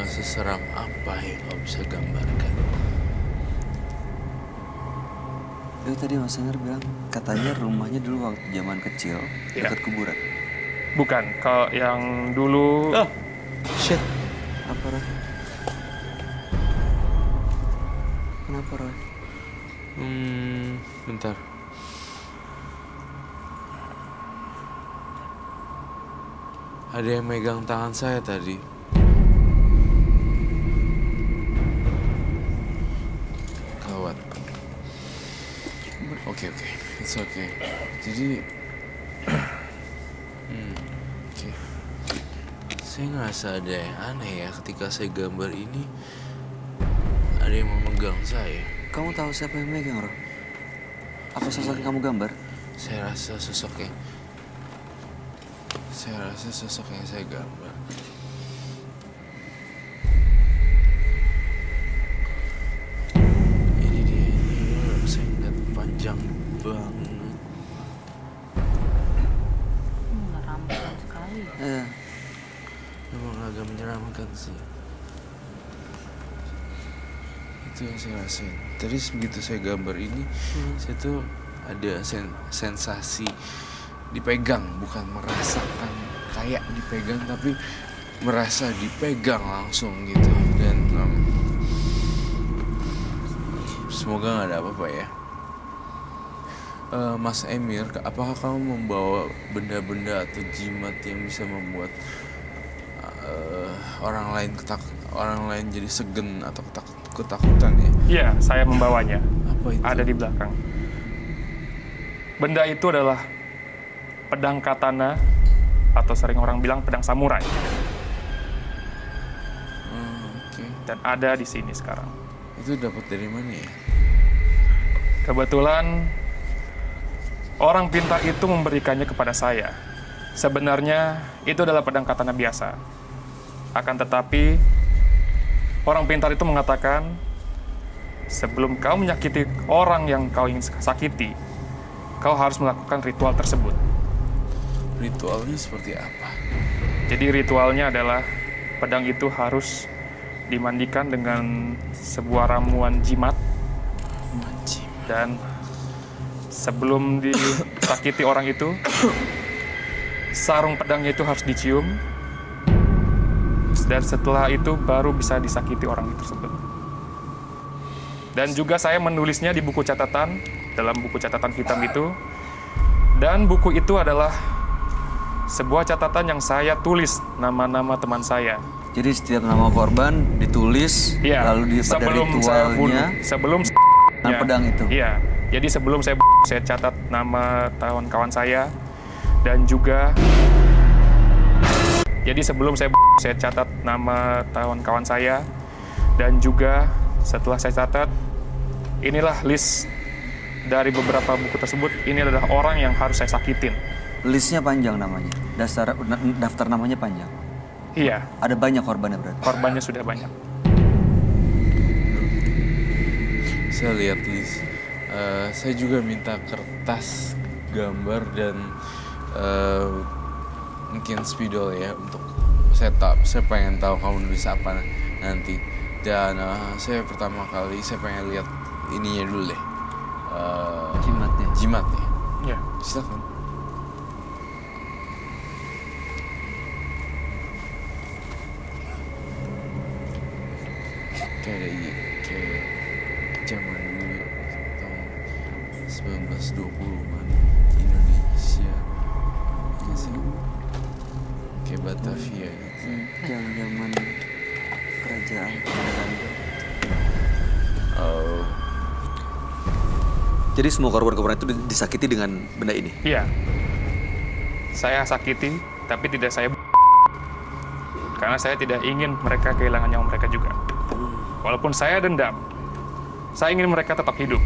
E: Seseram apa yang kau bisa gambarkan?
A: Itu tadi Mas Emir bilang, katanya rumahnya dulu waktu zaman kecil,
F: Iya.
A: dekat kuburan.
F: Bukan, kalau yang dulu
A: Shit. Apa, Roy? Kenapa, Roy?
E: Bentar. Ada yang megang tangan saya tadi. Gawat. Oke, it's okay. Jadi, oke. Saya ngerasa ada yang aneh ya ketika saya gambar ini. Ada yang memegang saya.
A: Kamu tahu siapa yang megang, Roy? Apa sosok yang kamu gambar?
E: Saya rasa sosok yang saya gambar. Ini dia, ini saya ngeliat panjang banget.
B: Menyeramkan sekali.
A: Eh,
E: Memang agak menyeramkan sih. Itu yang saya rasain. Tadi begitu saya gambar ini, saya tuh ada sensasi dipegang, bukan merasakan kayak dipegang, tapi merasa dipegang langsung gitu. Dan semoga nggak ada apa-apa ya. Mas Emir, apakah kamu membawa benda-benda atau jimat yang bisa membuat orang lain jadi segen atau ketakutan ya?
F: Iya, saya membawanya.
E: Apa itu?
F: Ada di belakang. Benda itu adalah pedang katana atau sering orang bilang pedang samurai.
E: Oke.
F: Dan ada di sini sekarang.
E: Itu dapat dari mana ya?
F: Kebetulan orang pintar itu memberikannya kepada saya. Sebenarnya itu adalah pedang katana biasa. Akan tetapi orang pintar itu mengatakan sebelum kau menyakiti orang yang kau ingin sakiti, kau harus melakukan ritual tersebut.
E: Ritualnya seperti apa?
F: Jadi ritualnya adalah pedang itu harus dimandikan dengan sebuah ramuan jimat.
E: Mancing.
F: Dan sebelum disakiti orang itu, sarung pedangnya itu harus dicium. Dan setelah itu baru bisa disakiti orang tersebut. Dan juga saya menulisnya di buku catatan, dalam buku catatan hitam itu. Dan buku itu adalah sebuah catatan yang saya tulis nama-nama teman saya.
A: Jadi setiap nama korban ditulis,
F: Iya,
A: lalu pada
F: sebelum saya bunuh,
A: ritualnya
F: sebelum
A: dengan pedang itu.
F: Iya, jadi sebelum saya catat nama kawan-kawan saya dan juga saya catat nama kawan-kawan saya dan juga setelah saya catat, inilah list dari beberapa buku tersebut. Ini adalah orang yang harus saya sakitin.
A: Listnya panjang namanya, daftar namanya panjang.
F: Iya,
A: Ada banyak korbannya berarti.
F: korbannya sudah banyak.
E: Saya lihat list. Saya juga minta kertas, gambar dan mungkin spidol ya untuk saya pengen tahu kamu nulis apa nanti. Dan saya pertama kali saya pengen lihat ininya dulu deh.
A: Jimatnya.
E: Jimatnya.
F: Iya.
E: Silakan. Kayak zaman dulu ya, tahun 1920-an Indonesia, ya sih, kayak Batavia gitu.
A: Zaman kerajaan Belanda.
E: Oh,
A: Jadi semua korban-korban itu disakiti dengan benda ini.
F: Iya. Saya sakiti, tapi tidak saya karena saya tidak ingin mereka kehilangan nyawa mereka juga. Walaupun saya dendam, saya ingin mereka tetap hidup.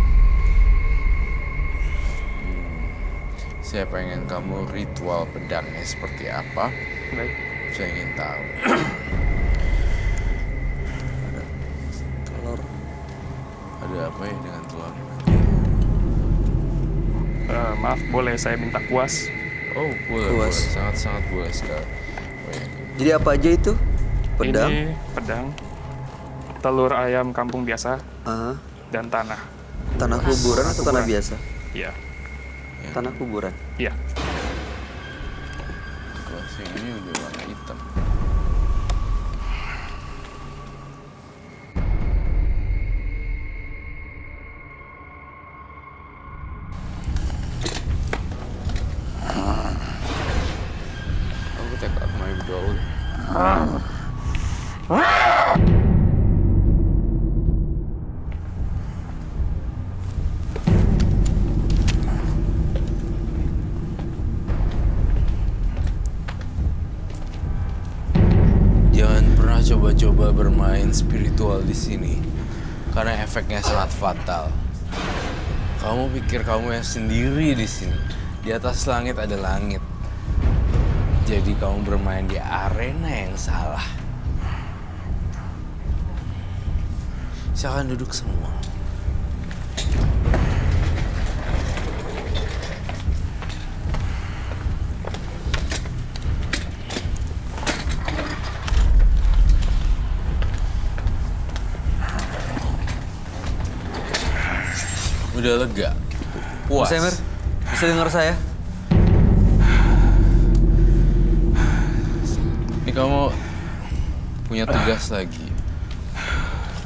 E: saya pengen kamu ritual pedangnya seperti apa.
F: Baik.
E: Saya ingin tahu.
A: Telur.
E: Ada apa ya dengan telurnya nanti?
F: Maaf, boleh saya minta kuas?
E: Oh, boleh,
A: Kuas.
E: boleh. Sangat-sangat boleh sekali. Oh, ya.
A: Jadi apa aja itu? Pedang.
F: Ini pedang, telur ayam kampung biasa,
A: Ah,
F: dan tanah.
A: tanah kuburan atau tanah
F: kuburan.
A: biasa?
F: Iya,
A: Tanah kuburan.
F: iya.
E: Kuas yang ini udah warna hitam. Aku take out my doll. Jangan pernah coba-coba bermain spiritual di sini, karena efeknya sangat fatal. Kamu pikir kamu yang sendiri di sini. Di atas langit ada langit. Jadi kamu bermain di arena yang salah. Silakan duduk semua. Udah lega? Puas?
A: Mas Emir, bisa dengar saya?
E: Ini kamu punya tugas lagi.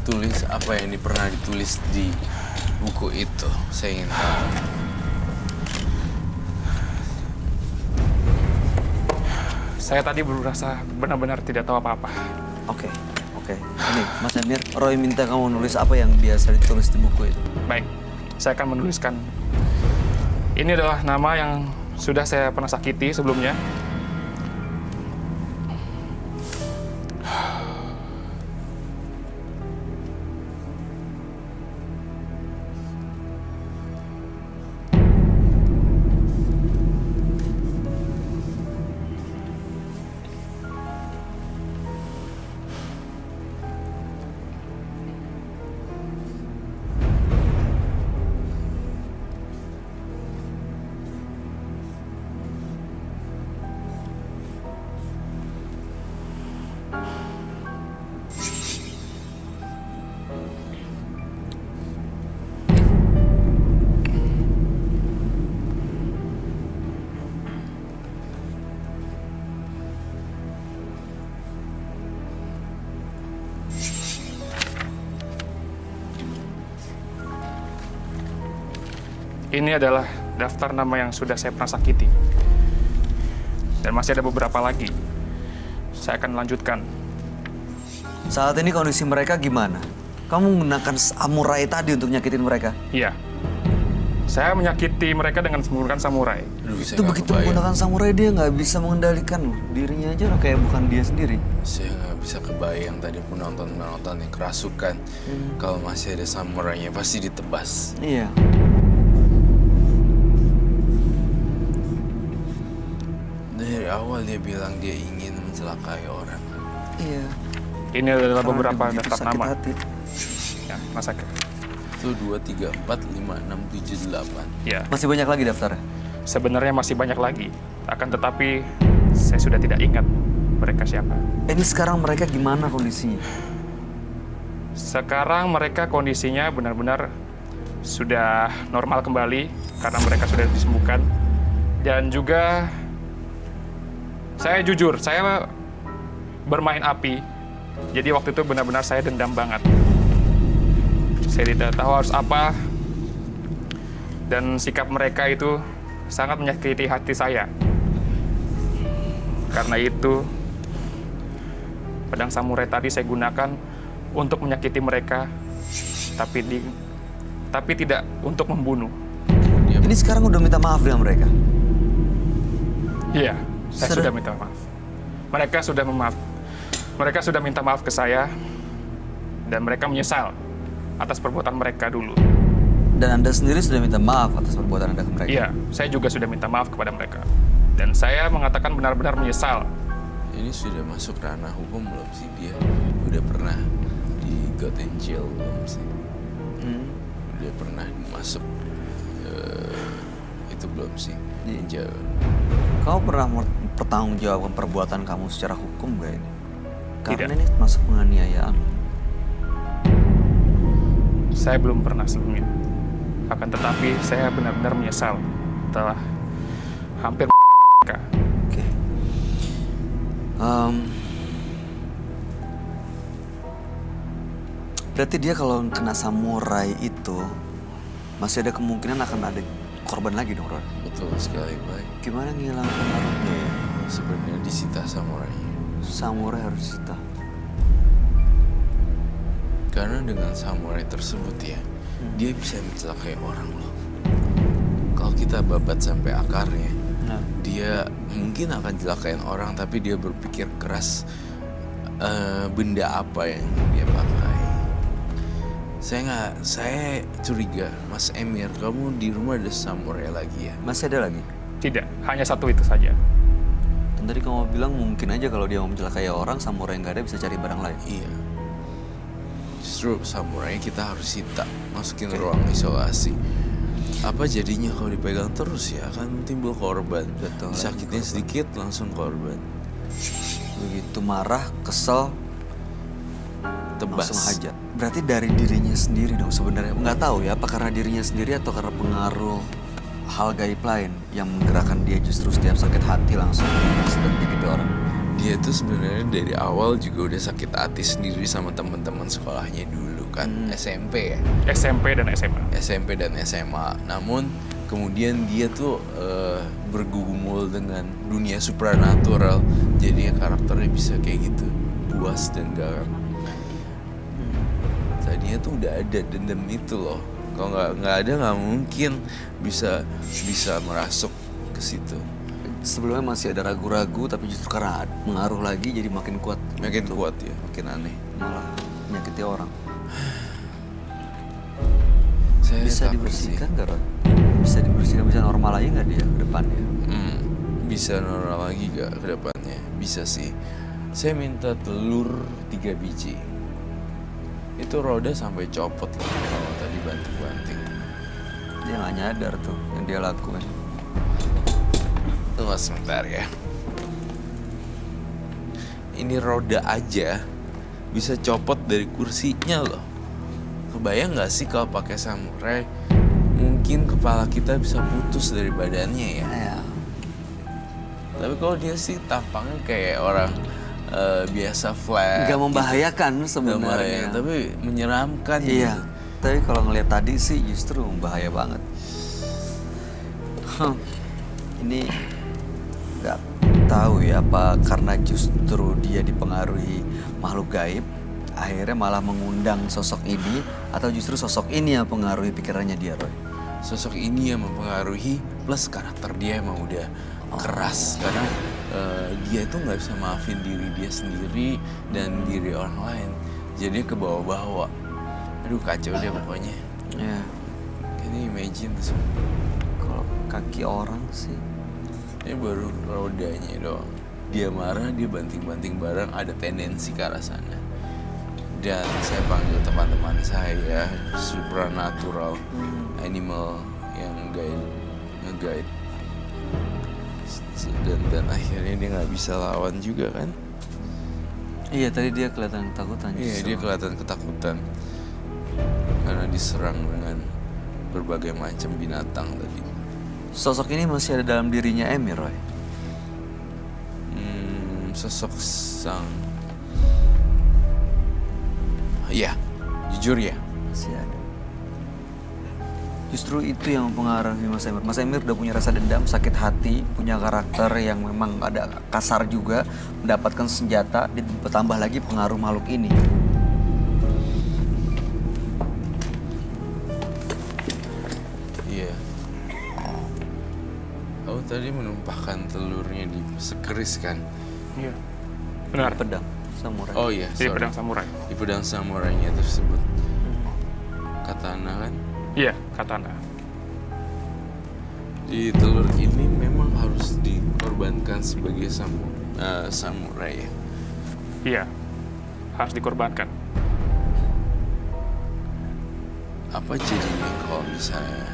E: Tulis apa yang pernah ditulis di buku itu. Saya ingin tahu.
F: Saya tadi berasa benar-benar tidak tahu apa-apa.
A: Oke. Ini, Mas Emir, Roy minta kamu nulis apa yang biasa ditulis di buku itu.
F: Baik, saya akan menuliskan. Ini adalah nama yang sudah saya pernah sakiti sebelumnya. Ini adalah daftar nama yang sudah saya pernah sakiti. Dan masih ada beberapa lagi. Saya akan lanjutkan.
A: Saat ini kondisi mereka gimana? Kamu menggunakan samurai tadi untuk nyakitin mereka?
F: Iya. Saya menyakiti mereka dengan menggunakan samurai.
E: Aduh, saya
A: Itu
E: nggak
A: begitu
E: kebayang.
A: menggunakan samurai dia nggak bisa mengendalikan loh. Dirinya aja loh, kayak bukan dia sendiri.
E: Saya nggak bisa kebayang tadi penonton-penonton yang kerasukan. Kalau masih ada samurainya pasti ditebas.
A: Iya.
E: Dari awal dia bilang dia ingin mencelakai orang.
A: Iya.
F: Ini adalah
A: Karena
F: beberapa
A: dia begitu
F: daftar
A: sakit
F: nama.
A: hati.
F: Ya, Mas Akil.
E: Itu 2, 3, 4, 5, 6, 7, 8.
F: Ya,
A: Masih banyak lagi daftarnya?
F: sebenarnya masih banyak lagi. Akan tetapi, saya sudah tidak ingat mereka siapa.
A: Ini sekarang mereka gimana kondisinya?
F: Sekarang mereka kondisinya benar-benar sudah normal kembali karena mereka sudah disembuhkan. Dan juga saya jujur, saya bermain api. Jadi waktu itu benar-benar saya dendam banget. Saya tidak tahu harus apa. Dan sikap mereka itu sangat menyakiti hati saya. Karena itu, pedang samurai tadi saya gunakan untuk menyakiti mereka, tapi tidak untuk membunuh.
A: Ini sekarang udah minta maaf dengan mereka?
F: Iya, saya
A: Sudah-
F: sudah minta maaf. Mereka sudah minta maaf ke saya, dan mereka menyesal atas perbuatan mereka dulu.
A: Dan Anda sendiri sudah minta maaf atas perbuatan Anda ke mereka?
F: Iya, saya juga sudah minta maaf kepada mereka. Dan saya mengatakan benar-benar menyesal.
E: Ini sudah masuk ranah hukum belum sih dia? Udah pernah di got in jail belum sih? Udah pernah masuk itu belum sih? Penjara.
A: Kau pernah mempertanggungjawabkan perbuatan kamu secara hukum gak ini? Karena
F: Tidak.
A: ini masuk penganiayaan.
F: Saya belum pernah sebelumnya. Akan tetapi, saya benar-benar menyesal telah hampir mereka.
A: Oke. Berarti dia kalau kena samurai itu masih ada kemungkinan akan ada korban lagi dong, Ron?
E: Betul sekali, baik.
A: Gimana ngilang pengaruhnya ya?
E: Sebenarnya disita samurainya.
A: Samurai harus disita.
E: Karena dengan samurai tersebut ya, dia bisa mencelakai orang loh. Kalau kita babat sampai akarnya,
A: Nah.
E: dia mungkin akan celakain orang, tapi dia berpikir keras benda apa yang dia pakai. Saya curiga, Mas Emir, kamu di rumah ada samurai lagi ya?
A: Masih ada lagi?
F: Tidak, hanya satu itu saja.
A: Dan tadi kamu bilang mungkin aja kalau dia mau mencelakai orang, samurai yang gak ada bisa cari barang lain.
E: Iya. Justru samurai kita harus sita, masukin ruang isolasi. Apa jadinya kalau dipegang terus ya akan timbul korban.
A: Betul.
E: Sakitnya sedikit langsung korban.
A: Begitu marah, kesel,
E: Tebas.
A: langsung hajat. Berarti dari dirinya sendiri dong sebenarnya. Nggak tahu ya, apa karena dirinya sendiri atau karena pengaruh hal gaib lain yang menggerakkan dia justru setiap sakit hati langsung bebas dan begitu orang.
E: Dia tuh sebenarnya dari awal juga udah sakit hati sendiri sama teman-teman sekolahnya dulu kan, SMP ya.
F: SMP dan SMA.
E: SMP dan SMA. Namun kemudian dia tuh bergumul dengan dunia supranatural. Jadinya karakternya bisa kayak gitu, buas dan garang. Tadinya tuh udah ada dendam itu loh. Kalau nggak ada nggak mungkin bisa merasuk ke situ.
A: Sebelumnya masih ada ragu-ragu, tapi justru karena pengaruh lagi jadi makin kuat.
E: Makin kuat ya, makin aneh.
A: Malah menyakiti orang.
E: Saya
A: Bisa
E: takut
A: dibersihkan nggak, Ron? Bisa dibersihkan, bisa normal lagi nggak dia ke depannya?
E: Bisa normal lagi gak ke depannya? Bisa sih. Saya minta telur 3 biji. Itu roda sampai copot loh kalau tadi banting-banting.
A: Dia nggak nyadar tuh yang dia lakuin.
E: Tunggu sebentar ya. Ini roda aja bisa copot dari kursinya loh. Kebayang nggak sih kalau pakai samurai? Mungkin kepala kita bisa putus dari badannya ya.
A: Ya.
E: Tapi kalau dia sih tampangnya kayak orang biasa flat.
A: Nggak membahayakan
E: Nggak
A: sebenarnya.
E: membahayakan, tapi menyeramkan
A: Iya.
E: gitu.
A: Tapi kalau ngelihat tadi sih justru bahaya banget. Ini nggak tahu ya apa karena justru dia dipengaruhi makhluk gaib, akhirnya malah mengundang sosok ini, atau justru sosok ini yang mempengaruhi pikirannya dia, Roy?
E: Sosok ini yang mempengaruhi, plus karakter dia emang udah keras karena dia itu nggak bisa maafin diri dia sendiri dan diri orang lain, jadi ke bawah-bawah. Aduh kacau deh pokoknya.
A: Ya,
E: Ini imagine tuh semua.
A: kalau kaki orang sih.
E: Ini baru rodanya doang. Dia marah, dia banting-banting barang, ada tendensi ke arah sana. Dan saya panggil teman-teman saya, supernatural animal yang nge-guide. Dan akhirnya dia nggak bisa lawan juga kan?
A: Iya, tadi dia kelihatan ketakutan.
E: Iya,
A: justru.
E: dia kelihatan ketakutan karena diserang dengan berbagai macam binatang tadi.
A: Sosok ini masih ada dalam dirinya Emir, Roy.
E: Sosok sang, ya, jujur ya.
A: Masih ada. Justru itu yang mempengaruhi Mas Emir. Mas Emir udah punya rasa dendam, sakit hati, punya karakter yang memang ada kasar juga, mendapatkan senjata, ditambah lagi pengaruh makhluk ini.
E: Iya. Kamu tadi menumpahkan telurnya di sekeris kan?
F: Iya. Benar.
A: Pedang samurai.
E: Oh iya,
F: Di
E: sorry.
F: pedang samurai.
E: Di pedang samurainya tersebut. Katana kan?
F: Iya, katana.
E: Di telur ini memang harus dikorbankan sebagai samurai ya.
F: Iya. Harus dikorbankan.
E: Apa jadinya kalau misalnya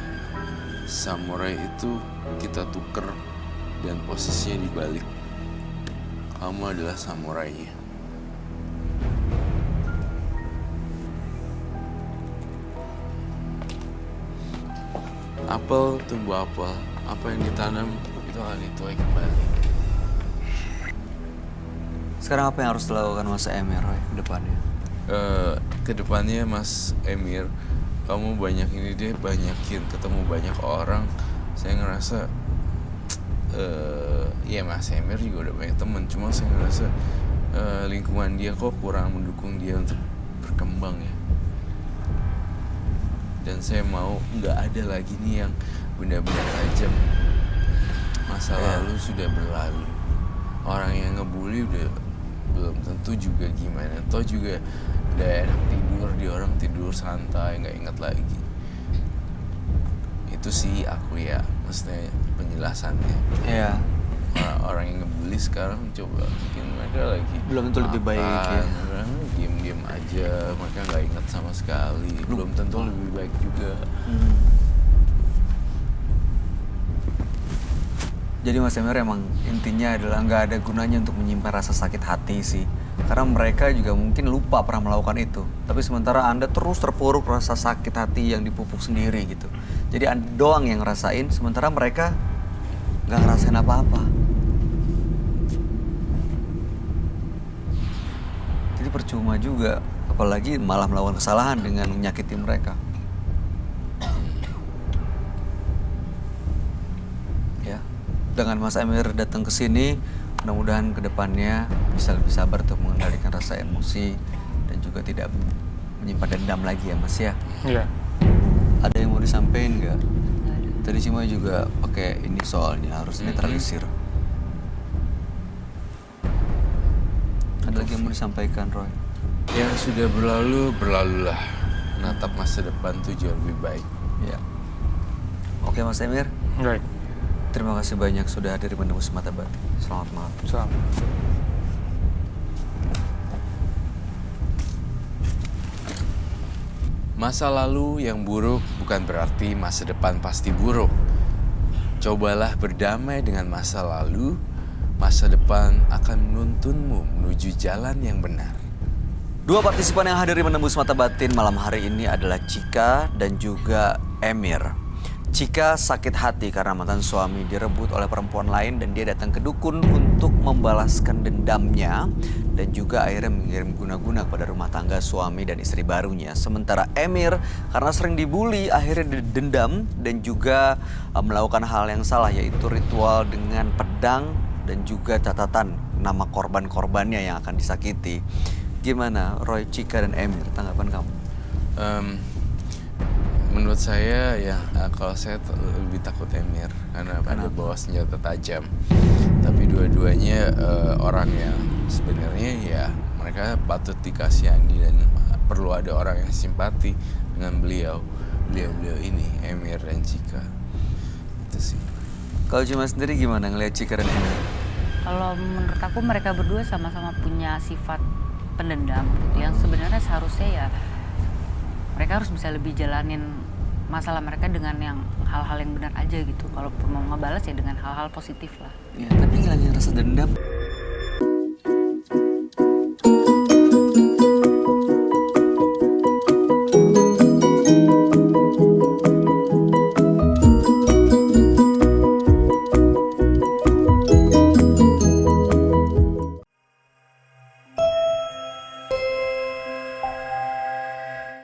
E: samurai itu kita tuker dan posisinya dibalik? Kamu adalah samurainya. Apel tumbuh apel, apa yang ditanam itu akan dituai kembali.
A: Sekarang apa yang harus dilakukan Mas Emir, Roy, ke depannya?
E: Kedepannya Mas Emir, kamu banyak ini deh, banyakin ketemu banyak orang. Saya ngerasa ya Mas Emir juga udah banyak temen, cuma saya ngerasa lingkungan dia kok kurang mendukung dia untuk berkembang ya. Dan saya mau nggak ada lagi nih yang benda-benda tajam. Masa lalu sudah berlalu. Orang yang ngebully udah belum tentu juga gimana. Toh juga udah enak tidur, dia orang tidur santai, nggak ingat lagi. Itu sih aku ya, maksudnya penjelasannya.
A: Iya.
E: Orang yang ngebully sekarang coba bikin mereka lagi
A: Belum tentu lebih baik ya.
E: Diem-diem aja, mereka nggak ingat sama sekali. Belum tentu lebih baik juga.
A: Jadi Mas Emir emang intinya adalah nggak ada gunanya untuk menyimpan rasa sakit hati sih. Karena mereka juga mungkin lupa pernah melakukan itu. Tapi sementara Anda terus terpuruk rasa sakit hati yang dipupuk sendiri gitu. Jadi Anda doang yang ngerasain, sementara mereka nggak ngerasain apa-apa. Jadi percuma juga, apalagi malah melakukan kesalahan dengan menyakiti mereka. Ya, dengan Mas Emir datang ke sini, mudah-mudahan kedepannya bisa lebih sabar untuk mengendalikan rasa emosi dan juga tidak menyimpan dendam lagi ya Mas ya.
F: Iya.
A: Ada yang mau disampaikan nggak? Tadi Cima juga pakai ini soalnya harus netralisir. Ada lagi yang mau disampaikan, Roy?
E: Yang sudah berlalu, berlalulah. Menatap masa depan tuh jauh lebih baik.
A: Ya. Oke Mas Emir,
F: Baik.
A: terima kasih banyak sudah hadir menembus mata batin. Selamat malam.
F: Selamat.
E: Masa lalu yang buruk bukan berarti masa depan pasti buruk. Cobalah berdamai dengan masa lalu, masa depan akan menuntunmu menuju jalan yang benar.
A: Dua partisipan yang hadir menembus mata batin malam hari ini adalah Cika dan juga Emir. Cika sakit hati karena mantan suami direbut oleh perempuan lain dan dia datang ke dukun untuk membalaskan dendamnya dan juga akhirnya mengirim guna-guna kepada rumah tangga suami dan istri barunya. Sementara Emir karena sering dibully akhirnya dendam dan juga melakukan hal yang salah, yaitu ritual dengan pedang dan juga catatan nama korban-korbannya yang akan disakiti. Gimana Roy, Cika, dan Emir, tanggapan kamu?
E: Menurut saya ya kalau saya lebih takut Emir karena ada bawa senjata tajam. Tapi dua-duanya orang yang sebenarnya ya mereka patut dikasihani dan perlu ada orang yang simpati dengan beliau ini, Emir dan Cika. Itu sih.
A: Kalau cuma sendiri gimana ngelihat Cika dan Emir?
B: Kalau menurut aku mereka berdua sama-sama punya sifat pendendam gitu, yang sebenarnya seharusnya ya mereka harus bisa lebih jalanin masalah mereka dengan yang hal-hal yang benar aja gitu. Kalau mau ngebalas ya dengan hal-hal positif lah.
A: Ya, tapi ngilangin rasa dendam.